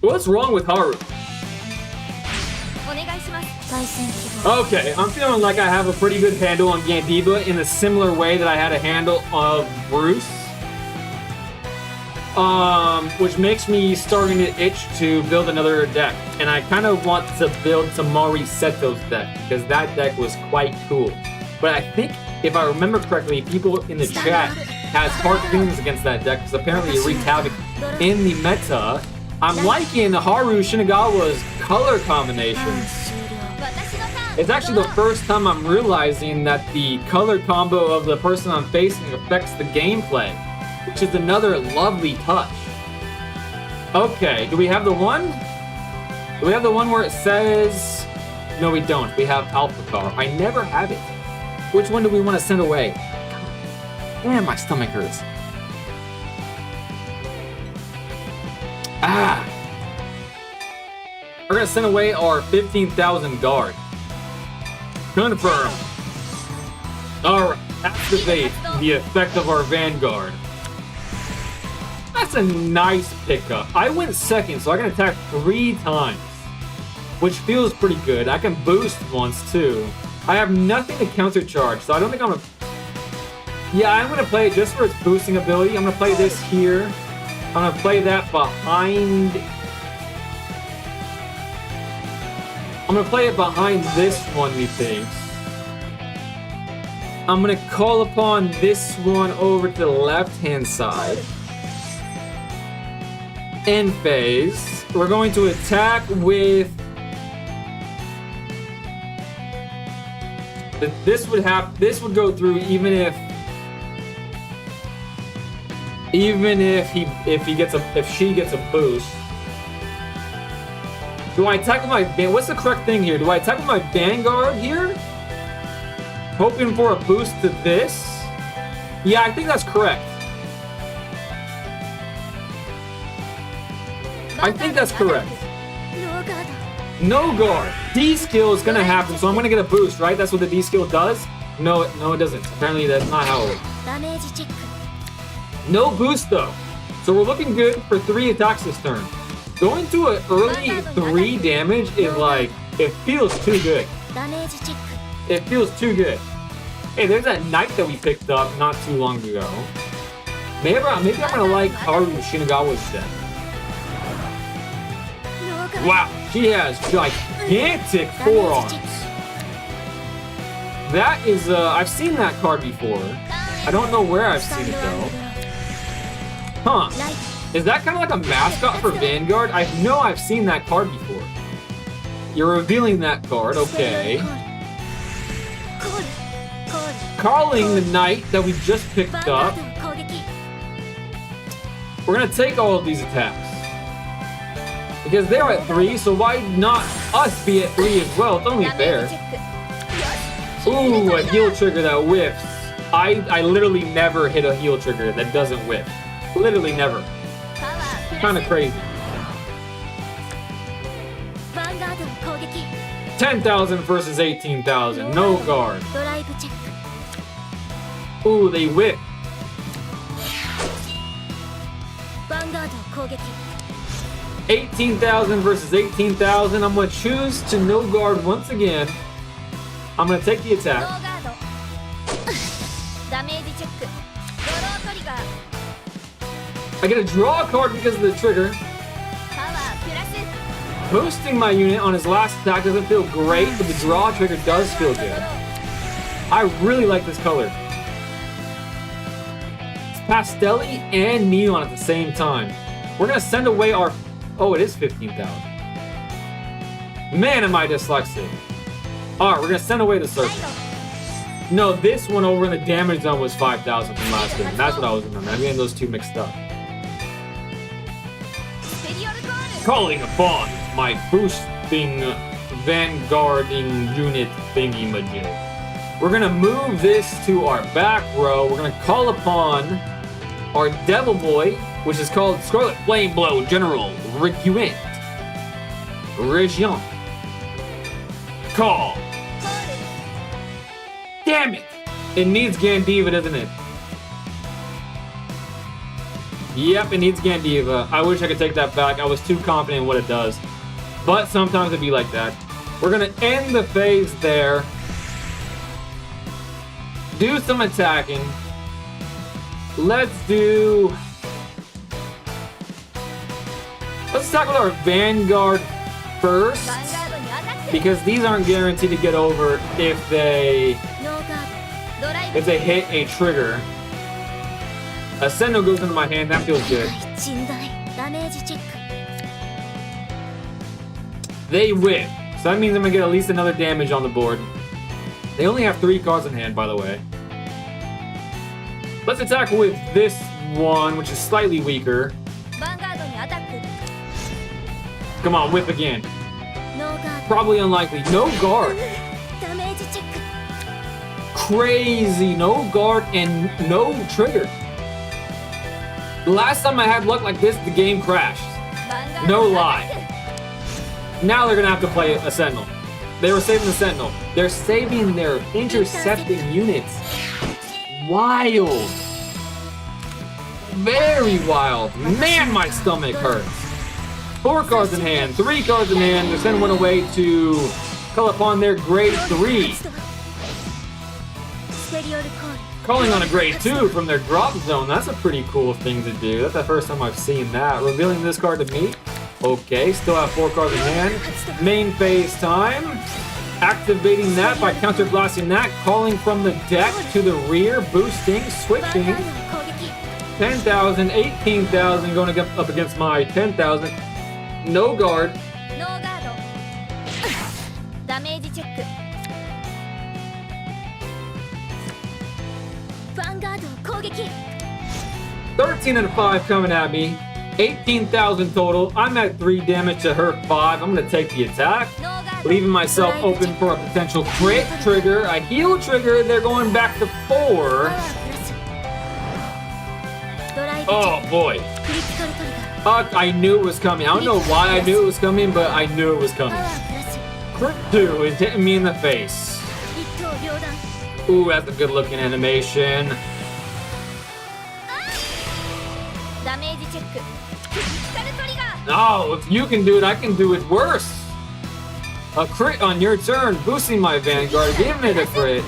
What's wrong with Haru? Okay, I'm feeling like I have a pretty good handle on Gandiva in a similar way that I had a handle of Bruce. Which makes me starting to itch to build another deck. And I kind of want to build Tamari Seto's deck, because that deck was quite cool. But I think, if I remember correctly, people in the chat has hard feelings against that deck, because apparently it wreaked havoc in the meta. I'm liking Haru Shinagawa's color combinations. It's actually the first time I'm realizing that the color combo of the person I'm facing affects the gameplay, which is another lovely touch. Okay, do we have the one? Do we have the one where it says... No, we don't. We have Alpha Car. I never have it. Which one do we want to send away? Man, my stomach hurts. We're gonna send away our 15,000 guard. Confirm. Alright, activate the effect of our Vanguard. That's a nice pickup. I went second, so I can attack 3 times, which feels pretty good. I can boost once too. I have nothing to countercharge, so I don't think I'm gonna... Yeah, I'm gonna play it just for its boosting ability. I'm gonna play this here. I'm gonna play that behind... I'm gonna play it behind this one, methinks. I'm gonna call upon this one over to the left-hand side. End phase. We're going to attack with... This would go through even if she gets a boost. Do I attack with my... What's the correct thing here? Do I attack with my Vanguard here? Hoping for a boost to this? Yeah, I think that's correct. I think that's correct. No guard. D skill is gonna happen, so I'm gonna get a boost, right? That's what the D skill does? No, it doesn't. Apparently that's not how it works. No boost though. So we're looking good for 3 attacks this turn. Going to an early 3 damage is like, it feels too good. It feels too good. Hey, there's that knight that we picked up not too long ago. Maybe I'm gonna like Haru Shinagawa's deck. Wow, she has gigantic forearms. That is, I've seen that card before. I don't know where I've seen it though. Huh. Is that kind of like a mascot for Vanguard? I know I've seen that card before. You're revealing that card, okay. Calling the knight that we just picked up. We're gonna take all of these attacks. Because they're at 3, so why not us be at 3 as well? It's only fair. Ooh, a heal trigger that whiffs. I literally never hit a heal trigger that doesn't whiff. Literally never. Kind of crazy. 10,000 versus 18,000. No guard. Ooh, they whip. 18,000 versus 18,000. I'm going to choose to no guard once again. I'm going to take the attack. I get to draw a card because of the trigger. Boosting my unit on his last attack doesn't feel great, but the draw trigger does feel good. I really like this color. It's pastel-y and neon at the same time. We're going to send away our... Oh, it is 15,000. Man, am I dyslexic. Alright, we're going to send away the circle. No, this one over in the damage zone was 5,000 from last game. That's what I was remembering. I'm getting those two mixed up. Calling upon my boosting vanguarding unit thingy majig. We're gonna move this to our back row. We're gonna call upon our Devil Boy, which is called Scarlet Flame Blow General Regiment. Call. Damn Damn it! It needs Gandiva, doesn't it? Yep, it needs Gandiva. I wish I could take that back. I was too confident in what it does. But sometimes it'd be like that. We're gonna end the phase there. Do some attacking. Let's attack with our Vanguard first. Because these aren't guaranteed to get over if they hit a trigger. A Sentinel goes into my hand, that feels good. They whip, so that means I'm gonna get at least another damage on the board. They only have 3 cards in hand, by the way. Let's attack with this one, which is slightly weaker. Come on, whip again. Probably unlikely. No guard. Crazy. No guard and no trigger. The last time I had luck like this, the game crashed. No lie. Now they're gonna have to play a Sentinel. They were saving the Sentinel. They're saving their intercepting units. Wild. Very wild. Man, my stomach hurts. 4 cards in hand, 3 cards in hand. They're sending one away to call upon their grade 3. Calling on a grade 2 from their drop zone. That's a pretty cool thing to do. That's the first time I've seen that. Revealing this card to me. Okay, still have 4 cards in hand. Main phase time. Activating that by counterblasting that. Calling from the deck to the rear. Boosting, switching. 10,000, 18,000 going up against my 10,000. No guard. 13 and a 5 coming at me. 18,000 total. I'm at 3 damage to her 5. I'm gonna take the attack, leaving myself open for a potential crit trigger. A heal trigger. They're going back to 4. Oh boy. I knew it was coming. I don't know why I knew it was coming, but I knew it was coming. Crit 2 is hitting me in the face. Ooh, that's a good looking animation. Oh, if you can do it, I can do it worse. A crit on your turn, boosting my Vanguard, giving it a crit.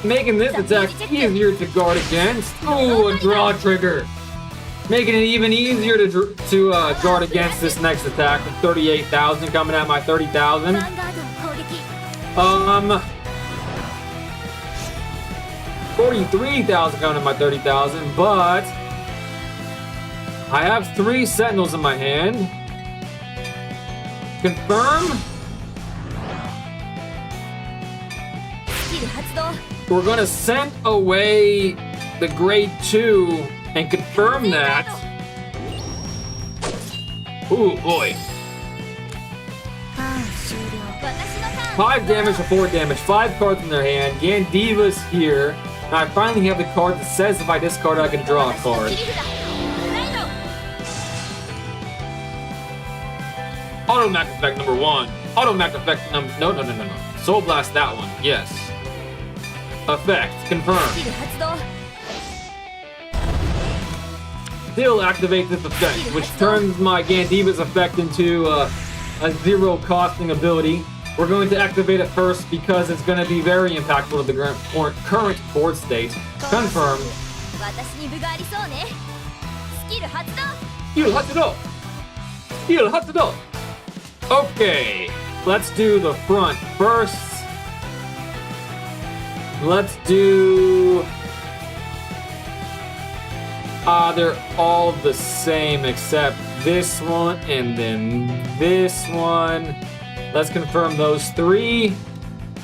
Making this attack easier to guard against. Ooh, a draw trigger. Making it even easier to guard against this next attack with 38,000 coming at my 30,000. 43,000 coming at my 30,000, but I have 3 Sentinels in my hand. Confirm. We're gonna send away the grade 2 and confirm that. Ooh, boy. 5 damage or 4 damage. 5 cards in their hand. Gandiva's here. Now I finally have the card that says if I discard I can draw a card. Automatic effect number 1. Automatic effect number... No. Soul Blast that one. Yes. Effect. Confirmed. Still activate this effect, which turns my Gandiva's effect into a 0 costing ability. We're going to activate it first because it's going to be very impactful to the current board state. Confirm. Skill Hatsudo! Okay, let's do the front first. Let's do... they're all the same except this one and then this one. Let's confirm those 3.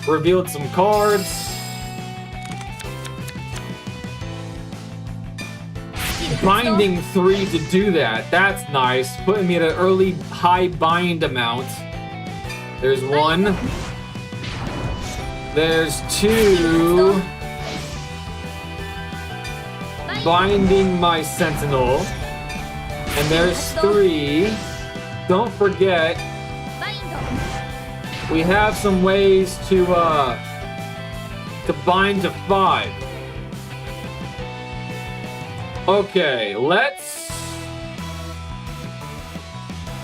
Revealed some cards. Binding 3 to do that. That's nice. Putting me at an early high bind amount. There's 1. There's 2. Binding my Sentinel. And there's 3. Don't forget we have some ways to bind to 5. Okay,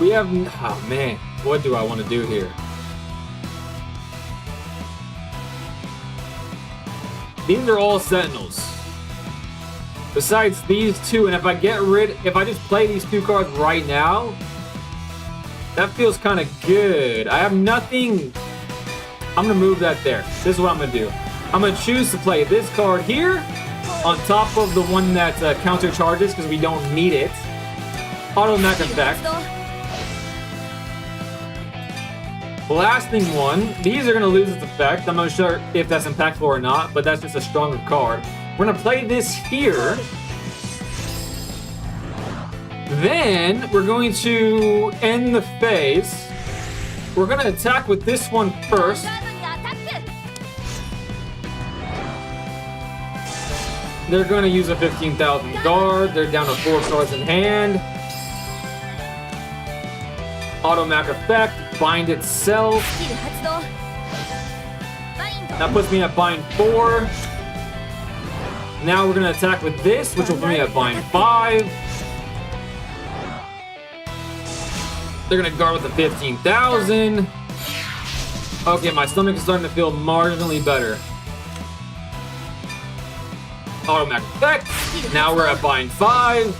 we have, oh man, what do I want to do here? These are all Sentinels. Besides these 2, and if I just play these 2 cards right now, that feels kind of good. I have nothing. I'm going to move that there. This is what I'm going to do. I'm going to choose to play this card here on top of the one that counter charges because we don't need it. Automatic effect. Blasting 1. These are going to lose its effect. I'm not sure if that's impactful or not, but that's just a stronger card. We're going to play this here. Then we're going to end the phase. We're going to attack with this one first. They're going to use a 15,000 guard. They're down to 4 cards in hand. Automatic effect. Bind itself. That puts me at bind 4. Now we're going to attack with this, which will put me at bind 5. They're going to guard with the 15,000. Okay, my stomach is starting to feel marginally better. Automatic effect. Now we're at bind 5.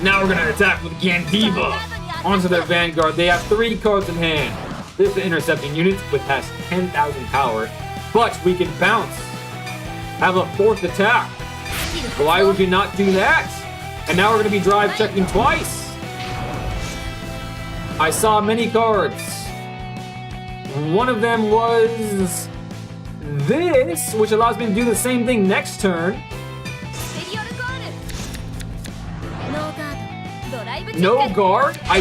Now we're going to attack with Gandiva. Onto their Vanguard. They have 3 cards in hand. This is an intercepting unit, which has 10,000 power. But we can bounce. Have a 4th attack. Why would you not do that? And now we're going to be drive checking twice. I saw many cards. One of them was this, which allows me to do the same thing next turn. No guard? I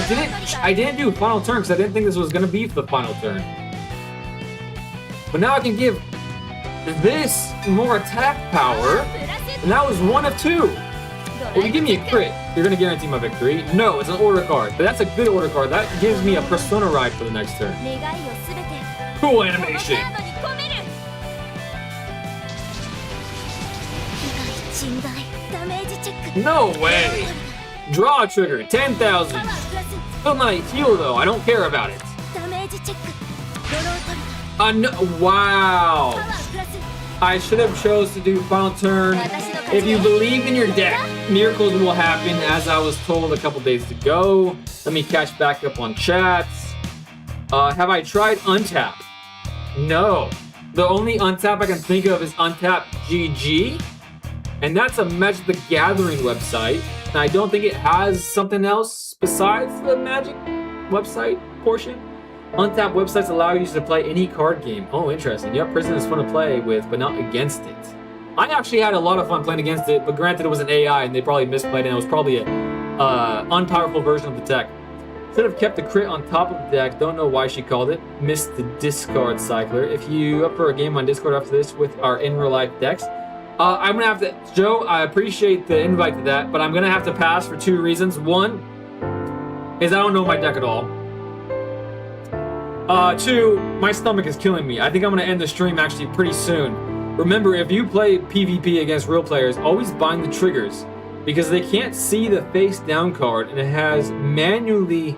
didn't do final turn because I didn't think this was going to be the final turn. But now I can give this more attack power. And that was 1 of 2. Well, you give me a crit, you're going to guarantee my victory. No, it's an order card. But that's a good order card. That gives me a Persona ride for the next turn. Cool animation. No way. Draw a trigger, 10,000. Still not a heal though, I don't care about it. No, wow. I should have chose to do final turn. If you believe in your deck, miracles will happen, as I was told a couple days ago. Let me catch back up on chats. Have I tried untap? No. The only untap I can think of is untap GG. And that's a Magic the Gathering website. And I don't think it has something else besides the Magic website portion. Untapped websites allow you to play any card game. Oh, interesting. Yep, Prison is fun to play with, but not against it. I actually had a lot of fun playing against it, but granted it was an AI and they probably misplayed it and it was probably a unpowerful version of the deck. Should have kept the crit on top of the deck. Don't know why she called it. Missed the discard cycler. If you up for a game on Discord after this with our in real life decks, I'm gonna have to, Joe, I appreciate the invite to that, but I'm gonna have to pass for 2 reasons. One is I don't know my deck at all. 2, my stomach is killing me. I think I'm gonna end the stream actually pretty soon. Remember, if you play PvP against real players, always bind the triggers because they can't see the face down card and it has manually.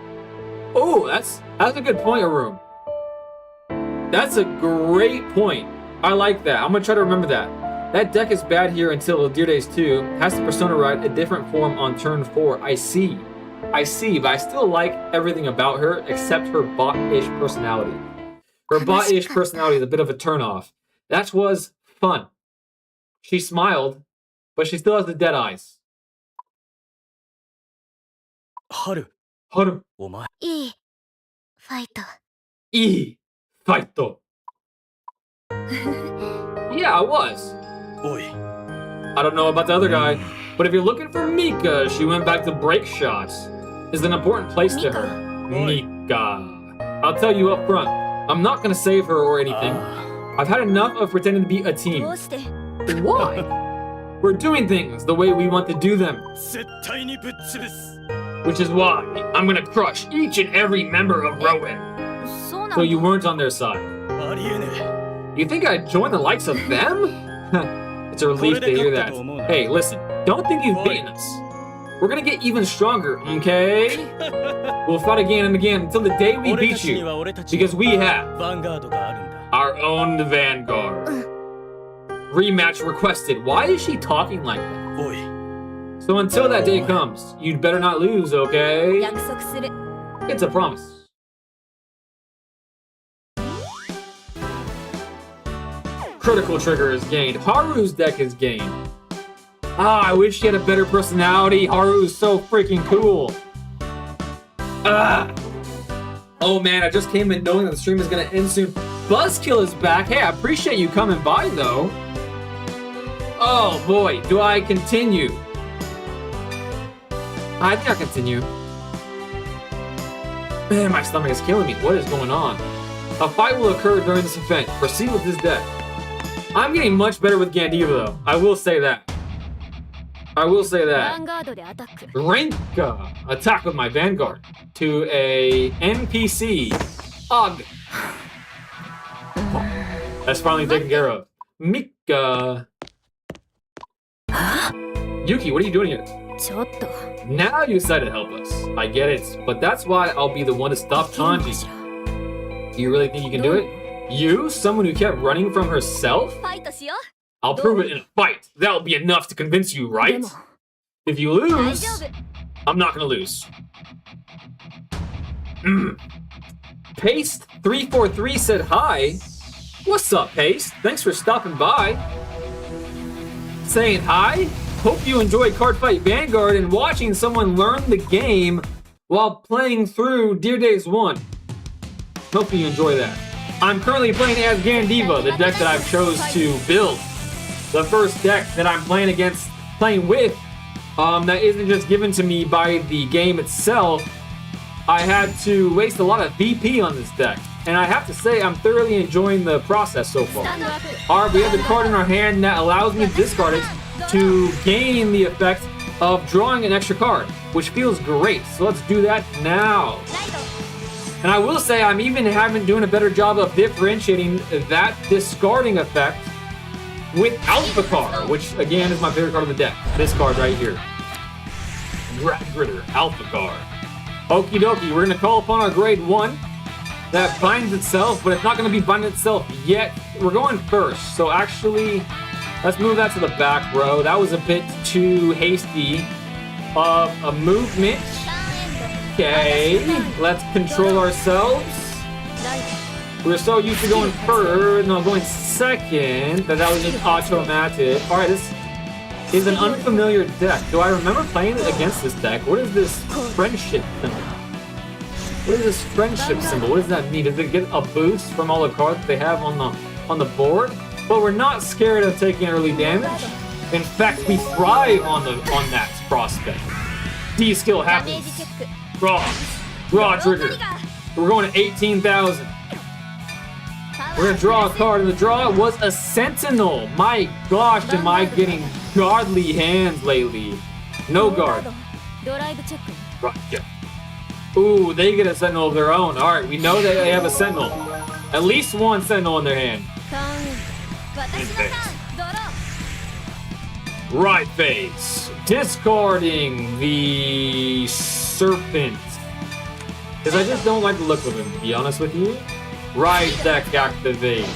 Oh, that's a good point, Arum. That's a great point. I like that. I'm gonna try to remember that. That deck is bad here until Dear Days 2. Has the Persona ride a different form on turn 4. I see, but I still like everything about her except her bot-ish personality. Her bot-ish personality is a bit of a turn-off. That was fun. She smiled, but she still has the dead eyes. Haru. I fight. Yeah, I was. I don't know about the other guy, but if you're looking for Mika, she went back to break shots. Is an important place to her. Mika. I'll tell you up front, I'm not gonna save her or anything. I've had enough of pretending to be a team. Why? We're doing things the way we want to do them. Which is why I'm gonna crush each and every member of Rowan. So you weren't on their side. You think I'd join the likes of them? It's a relief to hear that. Hey, listen, don't think you've beaten us. We're gonna get even stronger, okay? We'll fight again and again until the day we beat you. Because we have our own Vanguard. Rematch requested. Why is she talking like that? So until that day comes, you'd better not lose, okay? It's a promise. Critical trigger is gained. Haru's deck is gained. I wish she had a better personality. Haru is so freaking cool. Oh man, I just came in knowing that the stream is gonna end soon. Buzzkill is back. Hey, I appreciate you coming by though. Oh boy, do I continue? I think I'll continue. Man, my stomach is killing me. What is going on? A fight will occur during this event. Proceed with this deck. I'm getting much better with Gandiva though. I will say that. Renka. Attack with my Vanguard. To a NPC. Ugh. That's finally taken care of. Mika. Yuki, what are you doing here? Now you decided to help us. I get it, but that's why I'll be the one to stop Tanji. Do you really think you can do it? You? Someone who kept running from herself? I'll prove it in a fight. That'll be enough to convince you, right? If you lose, I'm not gonna lose. Paste343 said hi. What's up, Paste? Thanks for stopping by. Saying hi? Hope you enjoy Cardfight Vanguard and watching someone learn the game while playing through Dear Days 1. Hope you enjoy that. I'm currently playing as Gandiva, the deck that I've chose to build. The first deck that I'm playing with, that isn't just given to me by the game itself. I had to waste a lot of VP on this deck, and I have to say I'm thoroughly enjoying the process so far. Alright, we have the card in our hand that allows me to discard it to gain the effect of drawing an extra card, which feels great. So let's do that now. And I will say I'm even doing a better job of differentiating that discarding effect with Alpha Card, which again is my favorite card of the deck. This card right here. Gritter, Alpha Card. Okie dokie, we're gonna call upon our grade 1 that binds itself, but it's not gonna be binding itself yet. We're going first, so actually, let's move that to the back row. That was a bit too hasty of a movement. Okay, let's control ourselves. We're so used to going going second, that was just automatic. All right, this is an unfamiliar deck. Do I remember playing against this deck? What is this friendship symbol? What is this friendship symbol? What does that mean? Does it get a boost from all the cards they have on the board? But we're not scared of taking early damage. In fact, we thrive on that prospect. D skill happens. Draw trigger. We're going to 18,000. We're gonna draw a card, and the draw was a Sentinel. My gosh, am I getting godly hands lately? No guard. Right, yeah. Ooh, they get a Sentinel of their own. All right, we know that they have a Sentinel. At least one Sentinel in their hand. Right face. Discarding the Serpent. Because I just don't like the look of him, to be honest with you. Right deck activates.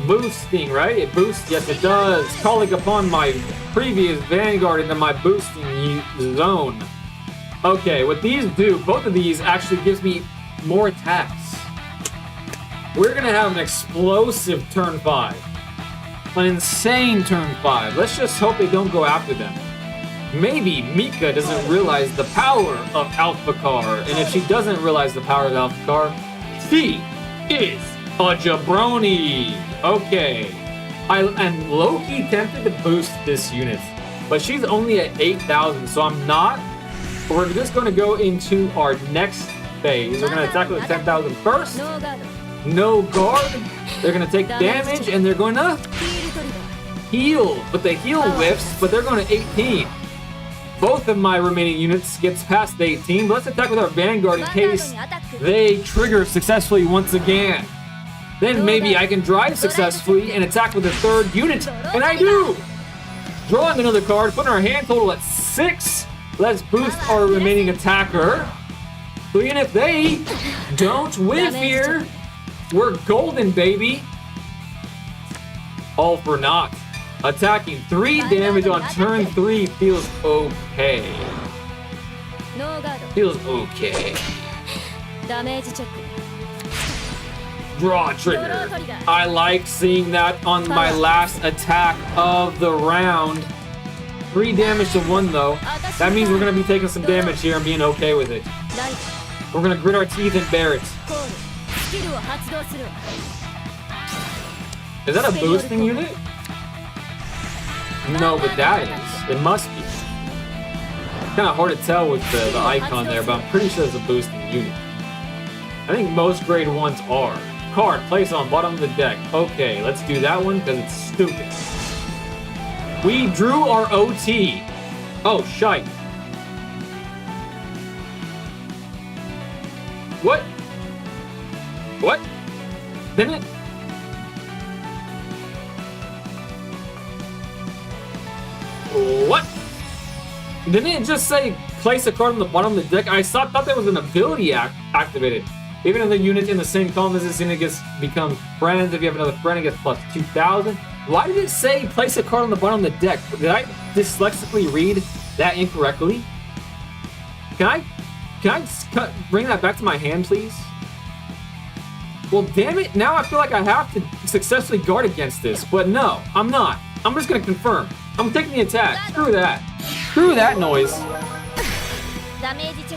Boosting, right? It boosts, yes it does. Calling upon my previous Vanguard into my boosting zone. Okay, what these do, both of these actually gives me more attacks. We're gonna have an explosive turn 5. An insane turn 5. Let's just hope they don't go after them. Maybe Mika doesn't realize the power of Alpha Car, and if she doesn't realize the power of Alpha Car, she is a jabroni. Okay. I'm low-key tempted to boost this unit, but she's only at 8,000, so I'm not. We're just going to go into our next phase. We're going to attack with 10,000 first. No guard. They're going to take damage, and they're going to heal. But the heal whiffs, but they're going to 18. both of my remaining units gets past 18. But let's attack with our Vanguard in case they trigger successfully once again. Then maybe I can drive successfully and attack with a third unit. And I do! Drawing another card, putting our hand total at 6. Let's boost our remaining attacker. So even if they don't whiff here, we're golden, baby. All for naught. Attacking 3 damage on turn 3 feels okay. Feels okay. Draw trigger. I like seeing that on my last attack of the round. 3 damage to 1 though. That means we're going to be taking some damage here and being okay with it. We're going to grit our teeth and bear it. Is that a boosting unit? No, but that is. It must be. Kind of hard to tell with the icon there, but I'm pretty sure it's a boosting unit. I think most grade 1s are. Card, place on bottom of the deck. Okay, let's do that one because it's stupid. We drew our OT. Oh, shite. What? What? Didn't it? What? Didn't it just say place a card on the bottom of the deck? I thought there was an ability activated. Even if the unit in the same column as this unit becomes friends, if you have another friend, it gets plus 2,000. Why did it say place a card on the bottom of the deck? Did I dyslexically read that incorrectly? Can I bring that back to my hand, please? Well, damn it. Now I feel like I have to successfully guard against this. But no, I'm not. I'm just going to confirm. I'm taking the attack. Screw that. Screw that noise.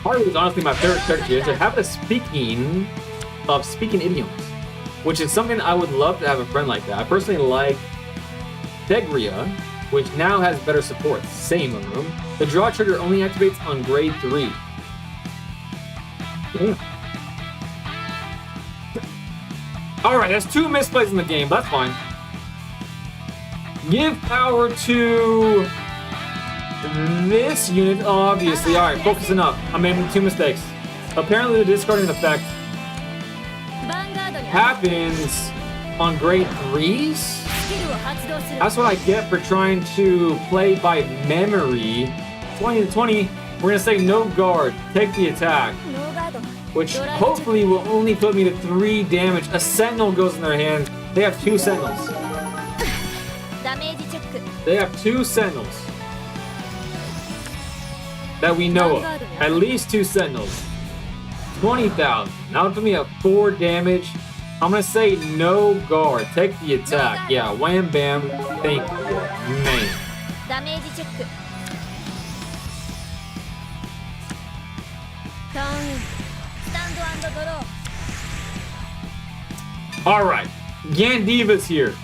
Haru is honestly my favorite character to have the speaking idioms, which is something I would love to have a friend like that. I personally like Degria, which now has better support. Same room. The draw trigger only activates on grade 3. Alright, that's 2 misplays in the game, but that's fine. Give power to this unit, obviously. Alright, focusing up. I made 2 mistakes. Apparently the discarding effect happens on grade 3s? That's what I get for trying to play by memory. 20 to 20, we're going to say no guard. Take the attack. Which hopefully will only put me to 3 damage. A sentinel goes in their hand. They have 2 sentinels. They have 2 sentinels that we know of. At least 2 sentinels. 20,000. Now put me at 4 damage. I'm gonna say no guard. Take the attack. Yeah, wham bam. Thank you, man. Alright, Gandiva's here.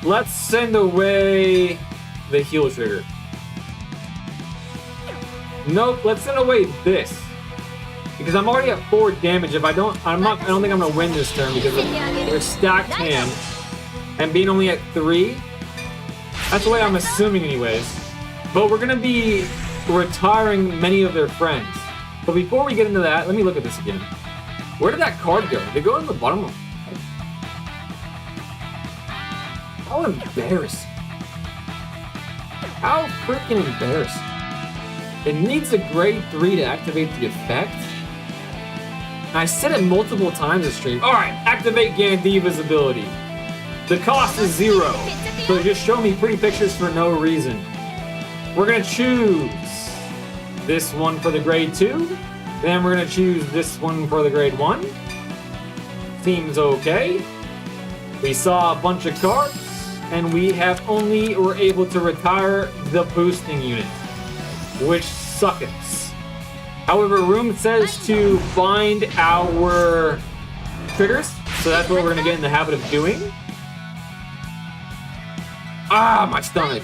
Let's send away the heal trigger. Nope, let's send away this. Because I'm already at 4 damage. If I don't think I'm gonna win this turn because of their stacked hand. And being only at 3. That's the way I'm assuming anyways. But we're gonna be retiring many of their friends. But before we get into that, let me look at this again. Where did that card go? Did it go in the bottom of... How embarrassing. How freaking embarrassing. It needs a grade 3 to activate the effect. And I said it multiple times this stream. Alright, activate Gandiva's ability. The cost is 0. So just show me pretty pictures for no reason. We're gonna choose this one for the grade 2. Then we're gonna choose this one for the grade 1. Seems okay. We saw a bunch of cards. And we were able to retire the boosting unit, which sucks. However, Room says to find our triggers, so that's what we're gonna get in the habit of doing. Ah, my stomach.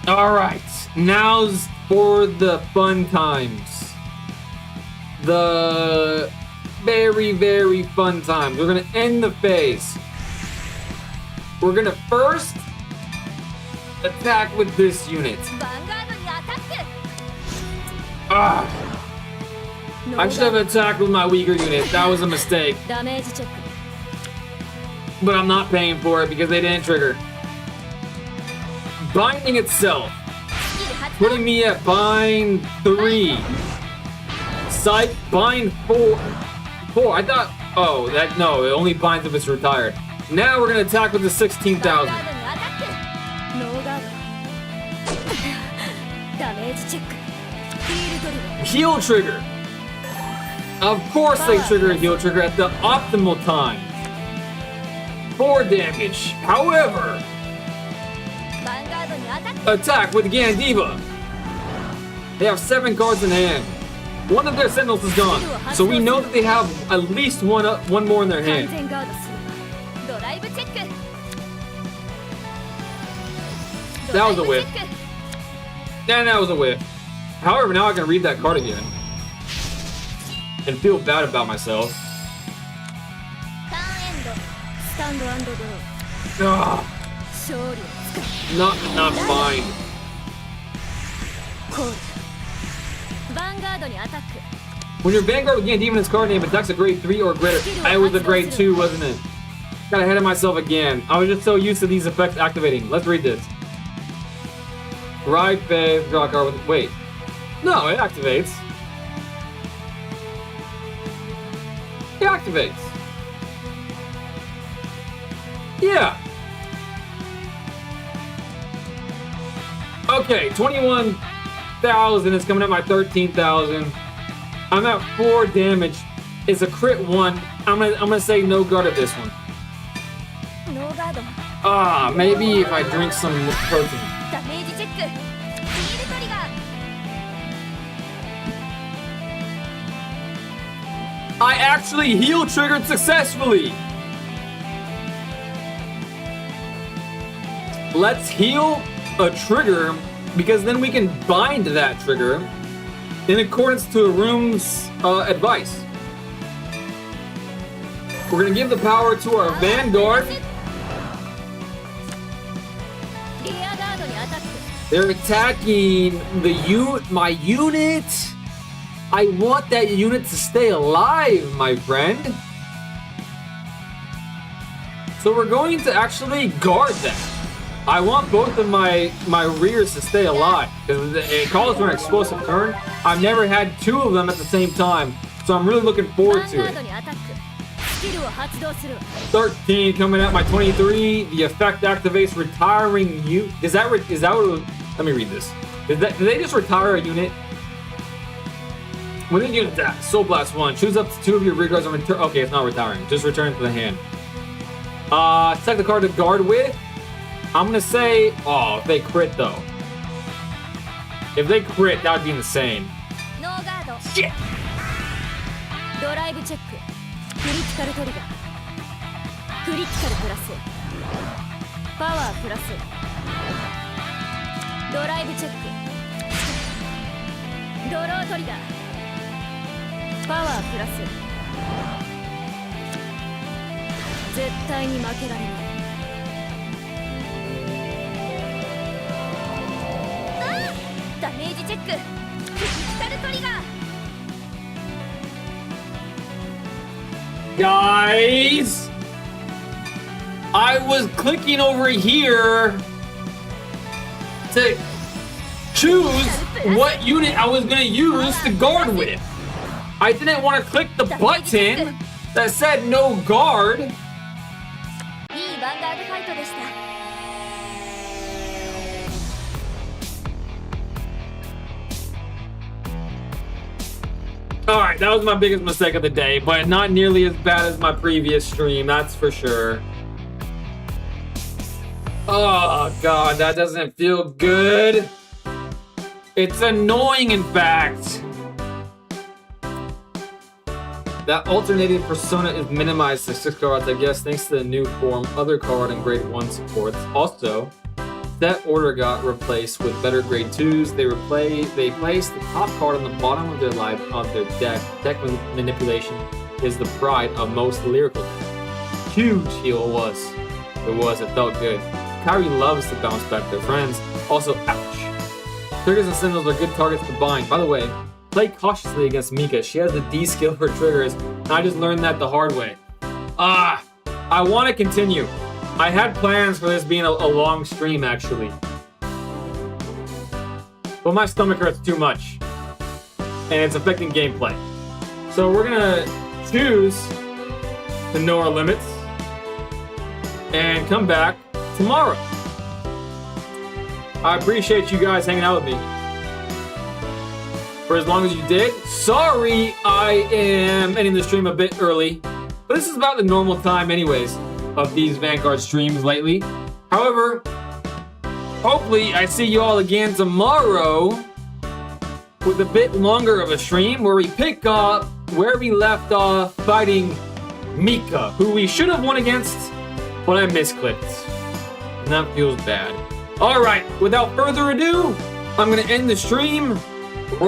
All right, now's for the fun times. The very, very fun times. We're gonna end the phase. We're gonna first attack with this unit. Ah. I should have attacked with my weaker unit. That was a mistake. But I'm not paying for it because they didn't trigger. Binding itself. Putting me at bind 3. Psych, bind 4. I thought, oh, no, it only binds if it's retired. Now we're gonna attack with the 16,000. Heal trigger. Of course they trigger a heal trigger at the optimal time. 4 damage. However, attack with Gandiva. They have 7 cards in hand. One of their sentinels is gone, so we know that they have at least one more in their hand. That was a whiff. Yeah, that was a whiff. However, now I can read that card again and feel bad about myself. Ugh. Not fine. When your Vanguard with Gandiva in its card name attacks a grade 3 or greater. I was a grade 2, wasn't it? Got ahead of myself again. I was just so used to these effects activating. Let's read this. Ride phase, draw a card with. Wait. No, it activates. It activates. Yeah. Okay, 21,000 is coming at my 13,000. I'm at 4 damage. It's a crit 1. I'm gonna say no guard at this one. Maybe if I drink some protein. I actually heal triggered successfully. Let's heal a trigger because then we can bind that trigger in accordance to a room's advice. We're gonna give the power to our Vanguard. They're attacking my unit. I want that unit to stay alive, my friend. So we're going to actually guard that. I want both of my rears to stay alive. Because it calls for an explosive turn. I've never had 2 of them at the same time. So I'm really looking forward to it. 13 coming at my 23. The effect activates retiring you. Is that what let me read this. Did they just retire a unit? When the unit attacks, Soul Blast 1. Choose up to 2 of your rear guards and return. Okay, it's not retiring. Just return to the hand. Select the card to guard with. I'm gonna say, if they crit though. If they crit, that would be insane. Shit! Guys, I was clicking over here to choose what unit I was gonna use to guard with. I didn't want to click the button that said no guard. Alright, that was my biggest mistake of the day, but not nearly as bad as my previous stream, that's for sure. Oh god, that doesn't feel good. It's annoying, in fact. That alternating persona is minimized to 6 cards, I guess, thanks to the new form, other card, and grade 1 supports. Also, that order got replaced with better grade 2s. They placed the top card on the bottom of their deck. Deck manipulation is the pride of most lyrical decks. Huge heal it was. It felt good. Kyrie loves to bounce back their friends. Also, ouch. Triggers and Sentinels are good targets to bind. By the way, play cautiously against Mika. She has the D skill for triggers, and I just learned that the hard way. I want to continue. I had plans for this being a long stream, actually. But my stomach hurts too much. And it's affecting gameplay. So we're gonna choose to know our limits and come back tomorrow. I appreciate you guys hanging out with me for as long as you did. Sorry I am ending the stream a bit early, but this is about the normal time anyways of these Vanguard streams lately. However, hopefully I see you all again tomorrow with a bit longer of a stream where we pick up where we left off fighting Mika, who we should have won against, but I misclicked. And that feels bad. Alright, without further ado, I'm gonna end the stream.